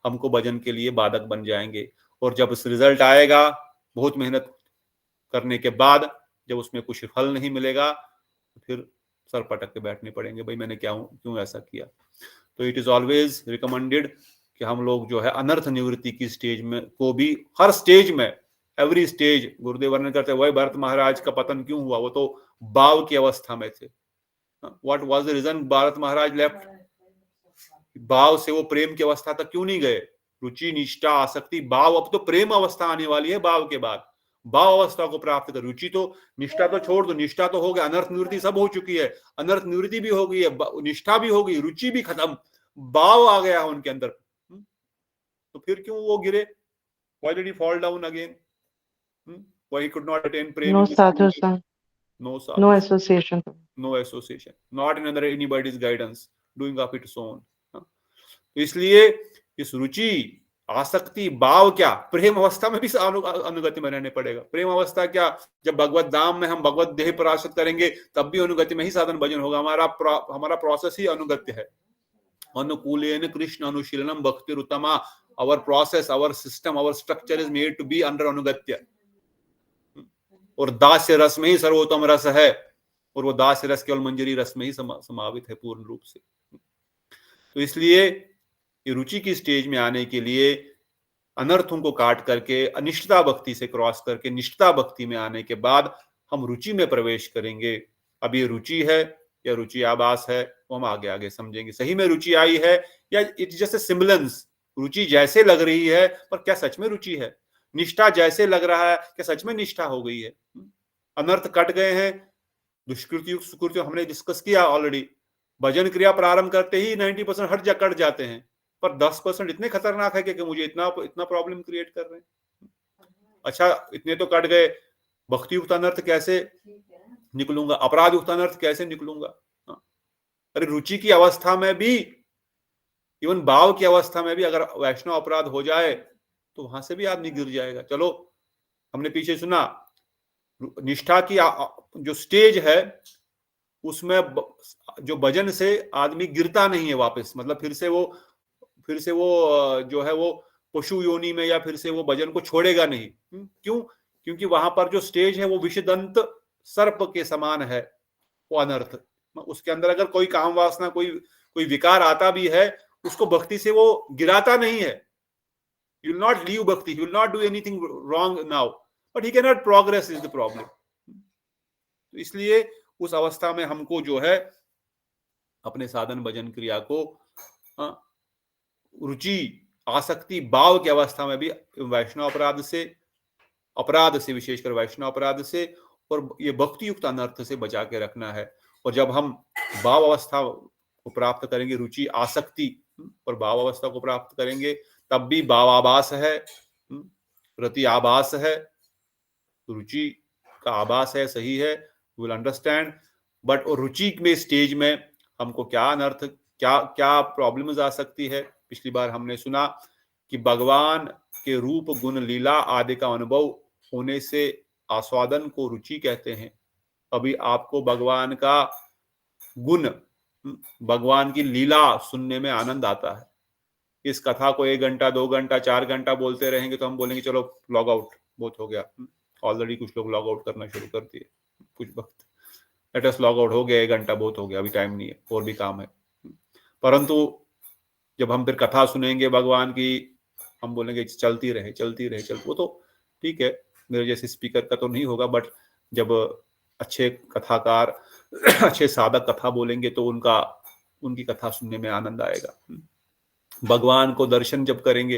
हमको भजन के लिए बाधक बन जाएंगे। और जब उस रिजल्ट आएगा, बहुत मेहनत करने के बाद जब उसमें कुछ फल नहीं मिलेगा, तो फिर सर पटक के बैठने पड़ेंगे, भाई मैंने क्यों ऐसा किया। तो इट इज ऑलवेज रिकमेंडेड कि हम लोग जो है अनर्थ निवृत्ति की स्टेज में को भी, हर स्टेज में, एवरी स्टेज, गुरुदेव वर्णन करते हैं वही भरत महाराज का पतन क्यों हुआ, वो तो भाव की अवस्था में थे। What was the reason Bharat Maharaj left? भाव से वो प्रेम की अवस्था तक क्यों नहीं गए? रुचि, निष्ठा, आसक्ति, भाव, अब तो प्रेम अवस्था आने वाली है भाव के बाद। भाव अवस्था को प्राप्त कर, रुचि तो, निष्ठा तो छोड़ दो, निष्ठा तो हो गया, अनर्थ निवृत्ति सब हो चुकी है, अनर्थ निवृत्ति भी हो गई है, निष्ठा भी हो गई, रुचि भी खत्म, भाव आ गया है उनके अंदर। तो फिर क्यों वो गिरे? Why did he fall down again? Why he could not attain prem? No sadhu sang, no sadhu, no association, no association, not in under anybody's guidance, doing of its own. तो इसलिए इस रुचि, आसक्ति, भाव, क्या प्रेम अवस्था में भी अनुगति में रहने पड़ेगा। प्रेम अवस्था क्या? जब भगवत धाम में हम भगवत देह पराशत करेंगे तब भी अनुगति में ही साधन भजन होगा। हमारा प्रोसेस ही अनुगत्य है। अनुकूलेन कृष्ण अनुशीलनम भक्ति उत्तमा। our process, our system, our structure is made to be under अनुगत्य। और दास्य रस में ही सर्वोत्तम रस है, और वो दास्य रस केवल मंजरी रस में ही समावित है पूर्ण रूप से। तो इसलिए ये रुचि की स्टेज में आने के लिए अनर्थों को काट करके अनिष्टता भक्ति से क्रॉस करके निष्ठता भक्ति में आने के बाद हम रुचि में प्रवेश करेंगे। अब ये रुचि है या रुचि आभास है, वो हम आगे आगे समझेंगे। सही में रुचि आई है या इट जस्ट अ सिमिलेंस? रुचि जैसे लग रही है पर क्या सच में रुचि है? निष्ठा जैसे लग रहा है, क्या सच में निष्ठा हो गई है? अनर्थ कट गए हैं, दुष्कृति सुकृति हमने डिस्कस किया ऑलरेडी। भजन क्रिया प्रारंभ करते ही 90% हट कट जाते हैं, पर 10% इतने खतरनाक है कि मुझे इतना प्रॉब्लम क्रिएट कर रहे हैं। अच्छा, इतने तो कट गए, भक्ति युक्त अनर्थ कैसे निकलूंगा? अपराध युक्त अनर्थ कैसे निकलूंगा? अरे रुचि की अवस्था में भी, इवन भाव की अवस्था में भी अगर वैष्णव अपराध हो जाए तो वहां से भी आदमी गिर जाएगा। चलो, हमने पीछे सुना, निष्ठा की जो स्टेज है उसमें जो भजन से आदमी गिरता नहीं है वापस, मतलब फिर से वो जो है वो पशु योनि में या फिर से वो भजन को छोड़ेगा नहीं। क्यों? क्योंकि वहां पर जो स्टेज है वो विषदंत सर्प के समान है, वो अनर्थ। उसके अंदर अगर कोई काम वासना, कोई विकार आता भी है, उसको भक्ति से वो गिराता नहीं है। You will not leave bhakti, he will not do anything wrong now, but he cannot progress is the problem. तो इसलिए उस अवस्था में हमको जो है अपने साधन भजन क्रिया को रुचि, आसक्ति, भाव की अवस्था में भी वैष्णव अपराध से विशेषकर वैष्णव अपराध से और ये भक्ति युक्त अनर्थ से बचा के रखना है। और जब हम भाव अवस्था को प्राप्त करेंगे, रुचि, आसक्ति और भाव अवस्था को प्राप्त करेंगे, तब भी भाव आभास है, रति आभास है, रुचि का आभास है, सही है, विल अंडरस्टैंड। बट और रुचि में स्टेज में हमको क्या अनर्थ, क्या प्रॉब्लम्स आ सकती है? पिछली बार हमने सुना कि भगवान के रूप, गुण, लीला आदि का अनुभव होने से आस्वादन को रुचि कहते हैं। अभी आपको भगवान का गुण, भगवान की लीला सुनने में आनंद आता है। इस कथा को 1 घंटा, 2 घंटा, 4 घंटा बोलते रहेंगे तो हम बोलेंगे चलो लॉग आउट, बहुत हो गया। ऑलरेडी कुछ लोग लॉग आउट करना शुरू कर दिए, कुछ वक्त लेट अस लॉग आउट, हो गया 1 घंटा, बहुत हो गया, अभी टाइम नहीं है, और भी काम है। परंतु जब हम फिर कथा सुनेंगे भगवान की, हम बोलेंगे चलती रहे। वो तो ठीक है, मेरे जैसे स्पीकर का तो नहीं होगा, बट जब अच्छे कथाकार, अच्छे साधक कथा बोलेंगे तो उनकी कथा सुनने में आनंद आएगा। भगवान को दर्शन जब करेंगे,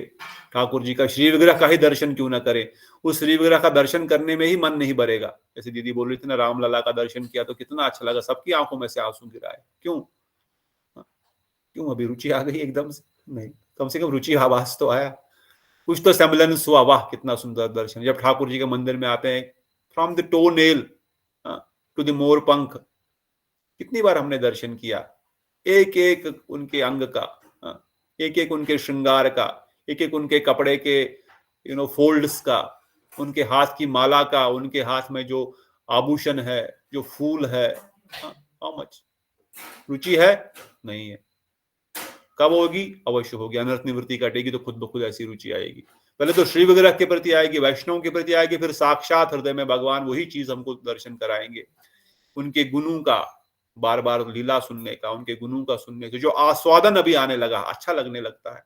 ठाकुर जी का श्री विग्रह का ही दर्शन क्यों ना करें, उस श्री विग्रह का दर्शन करने में ही मन नहीं भरेगा। जैसे दीदी बोल रही थी ना, रामलला का दर्शन किया तो कितना अच्छा लगा, सबकी आंखों में से आंसू गिराए। क्यों? क्यों? अभी रुचि आ गई एकदम से? नहीं, कम से कम रुचि आवास तो आया, कुछ तो सेम्बलेंस हुआ। वाह कितना सुंदर दर्शन। जब ठाकुर जी के मंदिर में आते हैं, from the toe nail to the मोर पंख, कितनी बार हमने दर्शन किया, एक एक उनके अंग का, एक एक उनके श्रृंगार का, एक एक उनके कपड़े के फोल्ड्स का, उनके हाथ की माला का, उनके हाथ में जो आभूषण है, जो फूल है। हाउ मच रुचि है? नहीं है। कब होगी? अवश्य होगी। अनर्थ निवृत्ति कटेगी तो खुद ब खुद ऐसी रुचि आएगी। पहले तो श्री विग्रह के प्रति आएगी, वैष्णव के प्रति आएगी, फिर साक्षात हृदय में भगवान वही चीज हमको दर्शन कराएंगे। उनके गुणों का बार बार लीला सुनने का, उनके गुणों का सुनने का जो आस्वादन अभी आने लगा, अच्छा लगने लगता है।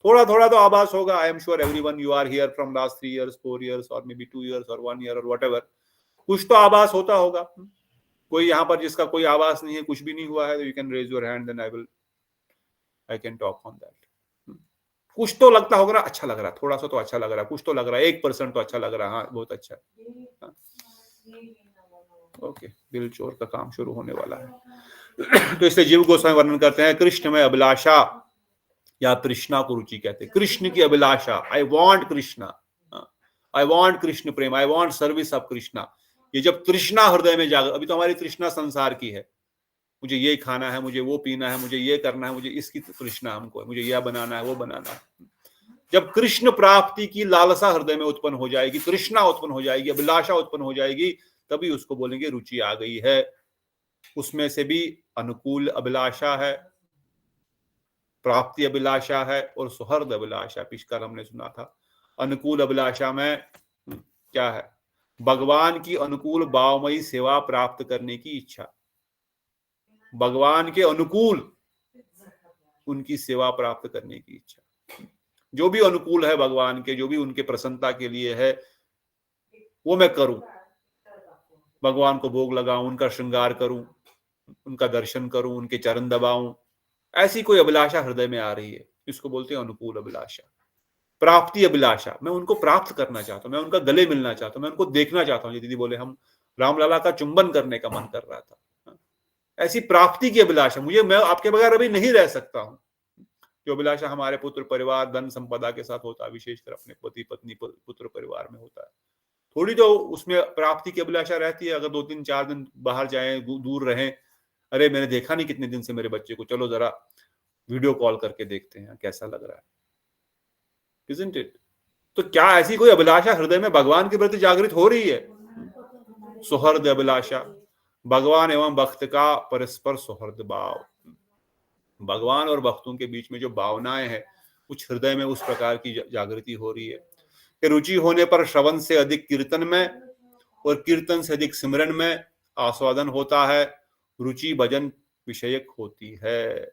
थोड़ा थोड़ा तो आभास होगा। I am sure everyone you are here from last 3 years 4 years और मे बी 2 years और 1 year और व्हाटएवर, कुछ तो आभास होता होगा। कोई यहाँ पर जिसका कोई आभास नहीं है, कुछ भी नहीं हुआ है, you can raise your hand, then I can talk on that. कुछ तो लगता होगा ना, अच्छा लग रहा है, थोड़ा सा तो अच्छा लग रहा है, कुछ तो लग रहा है, 1% तो अच्छा लग रहा है। हाँ बहुत अच्छा। ओके, दिल चोर का काम शुरू होने वाला है। तो इसलिए जीव गोस्वामी वर्णन करते हैं, कृष्ण में अभिलाषा या कृष्णा को रुचि कहते हैं। कृष्ण की अभिलाषा, I want Krishna, I want Krishna prem, I want service of Krishna. ये जब तृष्णा हृदय में जागर, अभी तो हमारी तृष्णा संसार की है, मुझे ये खाना है, मुझे वो पीना है, मुझे ये करना है, मुझे इसकी तृष्णा हमको है, मुझे यह बनाना है, वो बनाना है। जब कृष्ण प्राप्ति की लालसा हृदय में उत्पन्न हो जाएगी, तृष्णा उत्पन्न हो जाएगी, अभिलाषा उत्पन्न हो जाएगी, तभी उसको बोलेंगे रुचि आ गई है। उसमें से भी अनुकूल अभिलाषा है, प्राप्ति अभिलाषा है और सुहृद अभिलाषा। पिछकर हमने सुना था। अनुकूल अभिलाषा में क्या है? भगवान की अनुकूल भावमयी सेवा प्राप्त करने की इच्छा, भगवान के अनुकूल उनकी सेवा प्राप्त करने की इच्छा। जो भी अनुकूल है भगवान के, जो भी उनके प्रसन्नता के लिए है, वो मैं करूं, भगवान को भोग लगाऊं, उनका श्रृंगार करूं, उनका दर्शन करूं, उनके चरण दबाऊं। ऐसी कोई अभिलाषा हृदय में आ रही है, इसको बोलते हैं अनुकूल अभिलाषा। प्राप्ति अभिलाषा, मैं उनको प्राप्त करना चाहता हूं, मैं उनका गले मिलना चाहता हूं, मैं उनको देखना चाहता हूं। दीदी बोले हम रामलला का चुंबन करने का मन कर रहा था। ऐसी प्राप्ति की अभिलाषा, मुझे, मैं आपके बगैर अभी नहीं रह सकता हूं। जो अभिलाषा हमारे पुत्र परिवार धन संपदा के साथ होता है, विशेषकर अपने पति पत्नी पुत्र परिवार में होता है, थोड़ी तो उसमें प्राप्ति की अभिलाषा रहती है। अगर 2 दिन 4 दिन बाहर जाएं, दूर रहें, अरे मैंने देखा नहीं कितने दिन से मेरे बच्चे को, चलो जरा वीडियो कॉल करके देखते हैं कैसा लग रहा है, isn't it? तो क्या ऐसी कोई अभिलाषा हृदय में भगवान के प्रति जागृत हो रही है? सुहृद अभिलाषा, भगवान एवं भक्त का परस्पर सुहृद भाव। भगवान और भक्तों के बीच में जो भावनाएं हैं, कुछ हृदय में उस प्रकार की जागृति हो रही है कि रुचि होने पर श्रवण से अधिक कीर्तन में और कीर्तन से अधिक सिमरन में आस्वादन होता है, रुचि भजन विषयक होती है।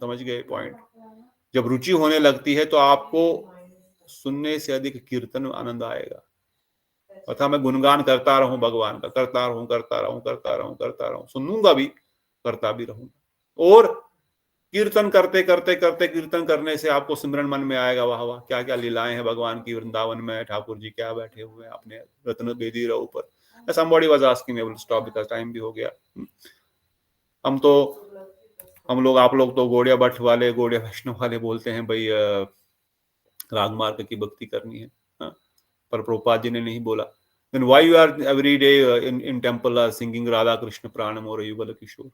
समझ गए पॉइंट? जब रुचि होने लगती है तो आपको सुनने से अधिक कीर्तन आनंद आएगा। अथा मैं गुणगान करता रहूं भगवान का, करता रहूं, सुनूंगा भी, करता भी रहूंगा। और कीर्तन करते करते करते, कीर्तन करने से आपको सिमरन मन में आएगा, वाह वाह क्या क्या लीलाएं हैं भगवान की वृंदावन में, ठाकुर जी क्या बैठे हुए हैं अपने रत्न बेदी रे ऊपर। somebody was asking, I will stop because time भी हो गया। हम लोग, आप लोग तो गौड़िया भट्ट वाले, गौड़िया वैष्णव वाले बोलते हैं भाई राग मार्ग की भक्ति करनी है, पर प्रभुपाद जी ने नहीं बोला। Then why you are every day in temple singing Radha Krishna प्राण मोर युगल किशोर?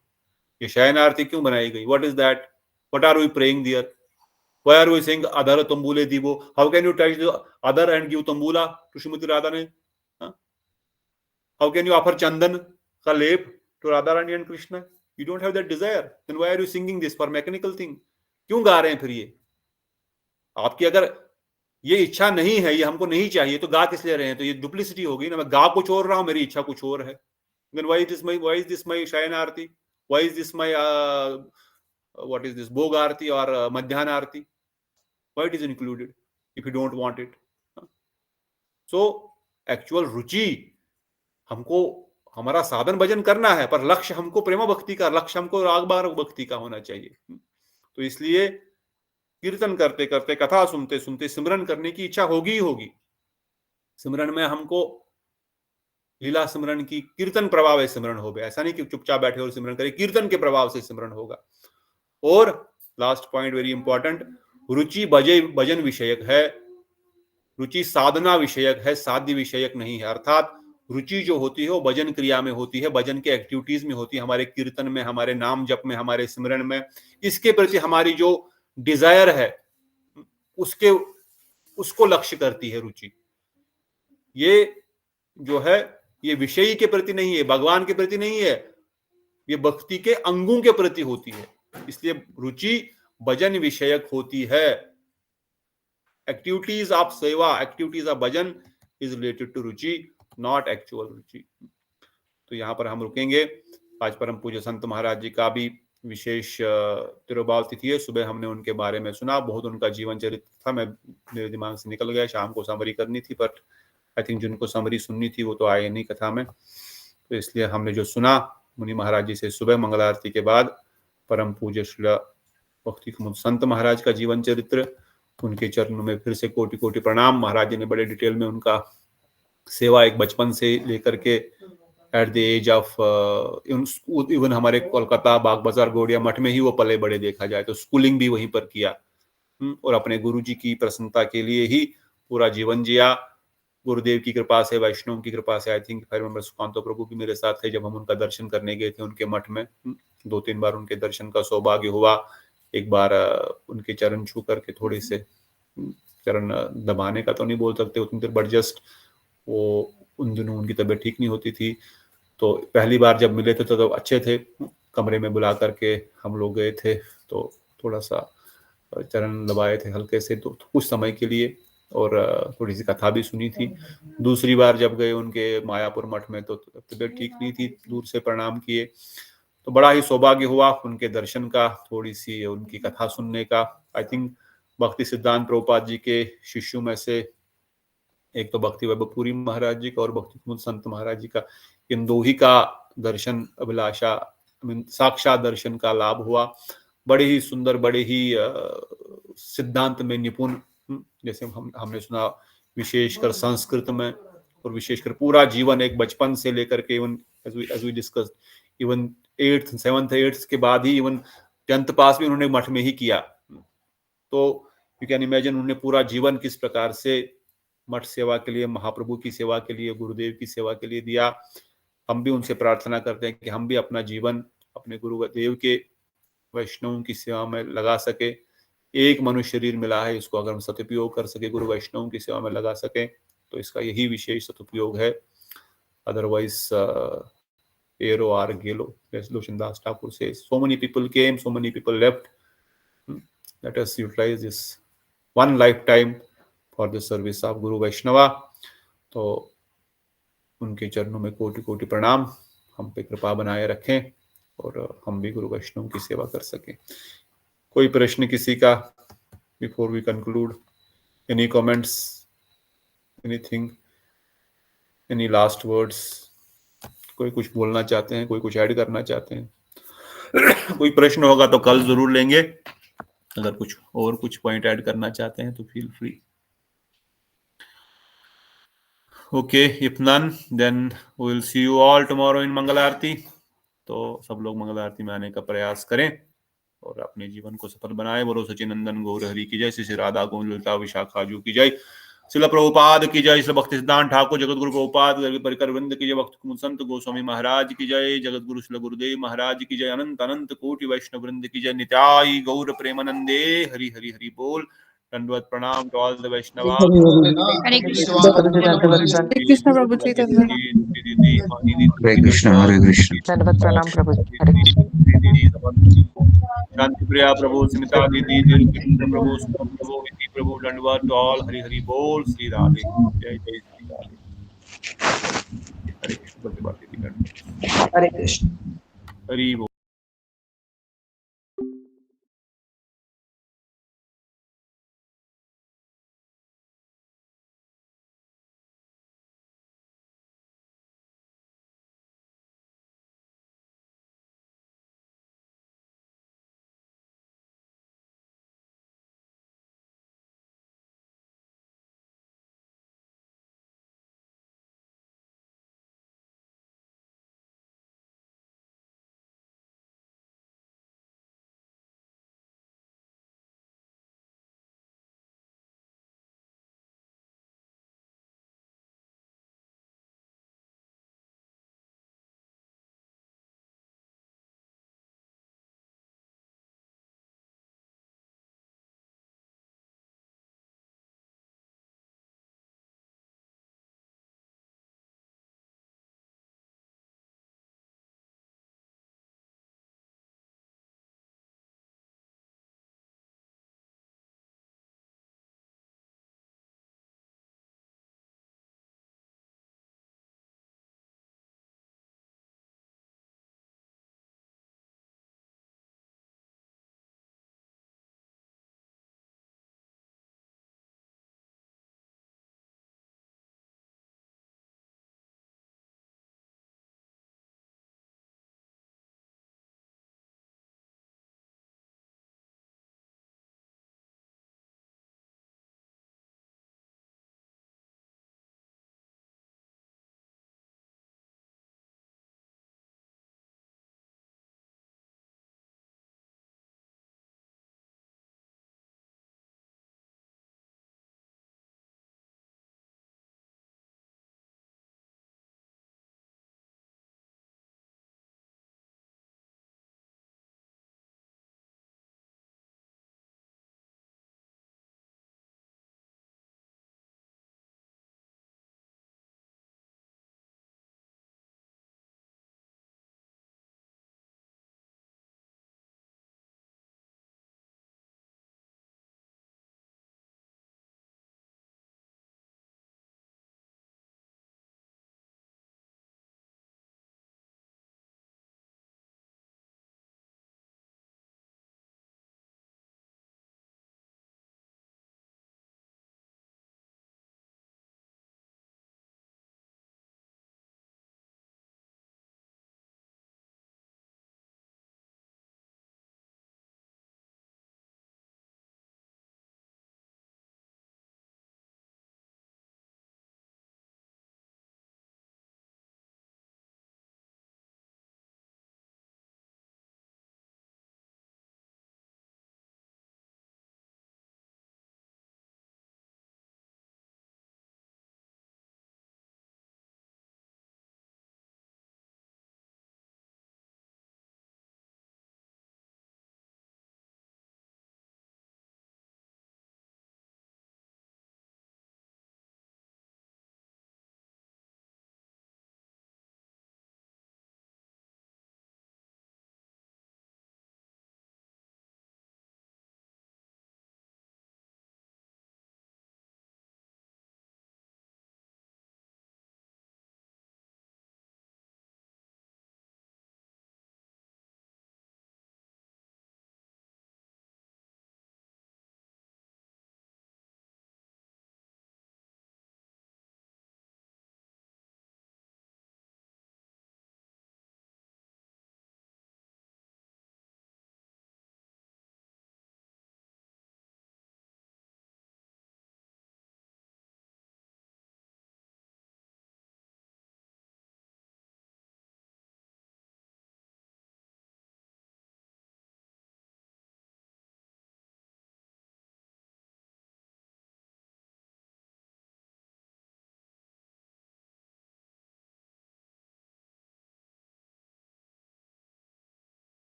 ये शयन आरती क्यों बनाई गई? What is that? What are we praying there? Why are we saying adhar tambule divo? How can you touch the other and give tambula to Srimati Radha ne? How can you offer chandan ka lep to Radha Rani and Krishna? You don't have that desire. Then why are you singing this for mechanical thing? क्यों गा रहे हैं फिर ये? आपकी अगर ये इच्छा नहीं है, ये हमको नहीं चाहिए, तो गा किस ले रहे हैं? तो ये डुप्लिसिटी हो गई ना। मैं गा कुछ और रहा हूं, मेरी इच्छा कुछ और है। Then why is this my शयन आरती? Why is this my what is this भोग आरती और मध्याह्न आरती? Why it is included if you don't want it? So actual रुचि, हमको हमारा साधन भजन करना है, पर लक्ष्य हमको प्रेम भक्ति का, लक्ष्य हमको राग मार्ग भक्ति का होना चाहिए। तो इसलिए कीर्तन करते करते, कथा सुनते सुनते सिमरन करने की इच्छा होगी ही होगी। सिमरन में हमको लीला सिमरन की कीर्तन प्रभाव है, सिमरन हो गया, ऐसा नहीं कि चुपचाप बैठे और सिमरन करें, कीर्तन के प्रभाव से सिमरन होगा। और लास्ट पॉइंट वेरी इंपॉर्टेंट, रुचि भजन विषयक है, रुचि साधना विषयक है, साध्य विषयक नहीं है। अर्थात रुचि जो होती है वो भजन क्रिया में होती है, भजन के एक्टिविटीज में होती है, हमारे कीर्तन में, हमारे नाम जप में, हमारे सिमरन में। इसके प्रति हमारी जो डिजायर है उसको लक्ष्य करती है रुचि। ये जो है ये विषयी के प्रति नहीं है, भगवान के प्रति नहीं है, ये भक्ति के अंगों के प्रति होती है। इसलिए रुचि भजन विषयक होती है। Activities of seva, activities of bhajan is related to ruchi, not actual ruchi. तो यहाँ पर हम रुकेंगे। आज परम पूज्य संत महाराज जी का भी विशेष तिरुभाव तिथि है। सुबह हमने उनके बारे में सुना, बहुत उनका जीवन चरित्र था, मेरे दिमाग से निकल गया, शाम को समरी करनी थी, बट आई थिंक जिनको समरी सुननी थी वो तो आए नहीं कथा में। तो इसलिए हमने जो सुना मुनि महाराज जी से सुबह मंगल आरती के बाद, परम पूज्य श्री भक्ति कुमुद संत महाराज का जीवन चरित्र, उनके चरणों में फिर से कोटि कोटि प्रणाम। महाराज जी ने बड़े डिटेल में उनका सेवा एक बचपन से लेकर के at the age of even हमारे कोलकाता बाग बाजार गौड़िया मठ में ही वो पले बड़े, देखा जाए तो स्कूलिंग भी वहीं पर किया, और अपने गुरु जी की प्रसन्नता के लिए ही पूरा जीवन जिया। गुरुदेव की कृपा से, वैष्णव की कृपा से, I think I remember Sukanto Prabhu भी मेरे साथ थे जब हम उनका दर्शन करने गए थे उनके मठ में। 2-3 बार उनके दर्शन का सौभाग्य हुआ। एक बार उनके चरण छू करके थोड़े से, चरण दबाने का तो नहीं बोल सकते उतनी देर, बट जस्ट वो उन दिनों उनकी तबीयत ठीक नहीं होती थी। तो पहली बार जब मिले थे तो अच्छे थे, कमरे में बुला करके हम लोग गए थे, तो थोड़ा सा चरण दबाए थे हल्के से, तो कुछ समय के लिए, और थोड़ी सी कथा भी सुनी थी। दूसरी बार जब गए उनके मायापुर मठ में तो तबीयत ठीक नहीं थी, दूर से प्रणाम किए, तो बड़ा ही सौभाग्य हुआ उनके दर्शन का, थोड़ी सी उनकी कथा सुनने का। आई थिंक भक्ति सिद्धांत प्रभुपाद जी के शिष्यों में से एक तो भक्ति वैभवपुरी महाराज जी का और भक्ति कुमुद संत महाराज जी का, इन दो ही का दर्शन अभिलाषा, साक्षात दर्शन का लाभ हुआ। बड़े ही सुंदर, बड़े ही सिद्धांत में निपुण, जैसे हमने सुना विशेषकर संस्कृत में, और विशेषकर पूरा जीवन एक बचपन से लेकर के even age we discuss even 8th 7th 8th के बाद ही इवन 10th पास भी उन्होंने मठ में ही किया। तो यू कैन इमेजिन उन्होंने पूरा जीवन किस प्रकार से मठ सेवा के लिए, महाप्रभु की सेवा के लिए, गुरुदेव की सेवा के लिए दिया। हम भी उनसे प्रार्थना करते हैं कि हम भी अपना जीवन अपने गुरुदेव के, वैष्णव की सेवा में लगा सके। एक मनुष्य शरीर मिला है, इसको अगर हम सदुपयोग कर सके, गुरु वैष्णव की सेवा में लगा सके, तो इसका यही विशेष सदुपयोग है। अदरवाइज एरो आर गेलो, लोचनदास ठाकुर से, so many people came, so many people left. Let us utilize this one lifetime for the service of Guru Vaishnava. तो उनके चरणों में कोटि कोटि प्रणाम, हम पे कृपा बनाए रखें और हम भी गुरु वैष्णव की सेवा कर सकें। कोई प्रश्न किसी का before we conclude? Any comments, anything, any last words? कोई कुछ बोलना चाहते हैं, कोई कुछ ऐड करना चाहते हैं? कोई प्रश्न होगा तो कल जरूर लेंगे। अगर कुछ और कुछ पॉइंट ऐड करना चाहते हैं तो feel free. Okay, if none then we will see you all tomorrow in Mangal Aarti. तो सब लोग मंगल आरती में आने का प्रयास करें और अपने जीवन को सफल बनाए। बोलो सचिनंदन गौर हरि की जय, श्री राधा गोविंद ललिता विशाखा जू की जय, श्रील प्रभुपाद की जय, श्री भक्ति सिद्धांत ठाकुर जगत गुरु प्रभुपाद परिकर वृंद की जय, भक्त कुमुद संत गोस्वामी महाराज की जय, जगत गुरु श्री गुरुदेव महाराज की जय, अनंत अनंत कोटि वैष्णव वृंद की जय, नित्याय गौर प्रेमानंदे हरि हरि हरि बोल। दंडवत प्रणाम टू ऑल द वैष्णव। हरे कृष्ण प्रभु जी, हरे कृष्ण हरे कृष्ण। दंडवत प्रणाम प्रभु जी, हरे कृष्ण। शांति प्रिया प्रभु, स्मिता दीदी, कृष्ण प्रभु, सुखम प्रभु, विधि प्रभु, दंडवत टू ऑल। हरि हरि बोल। श्री राधे जय जय श्री राधे। हरे कृष्ण। हरे कृष्ण। हरि बोल।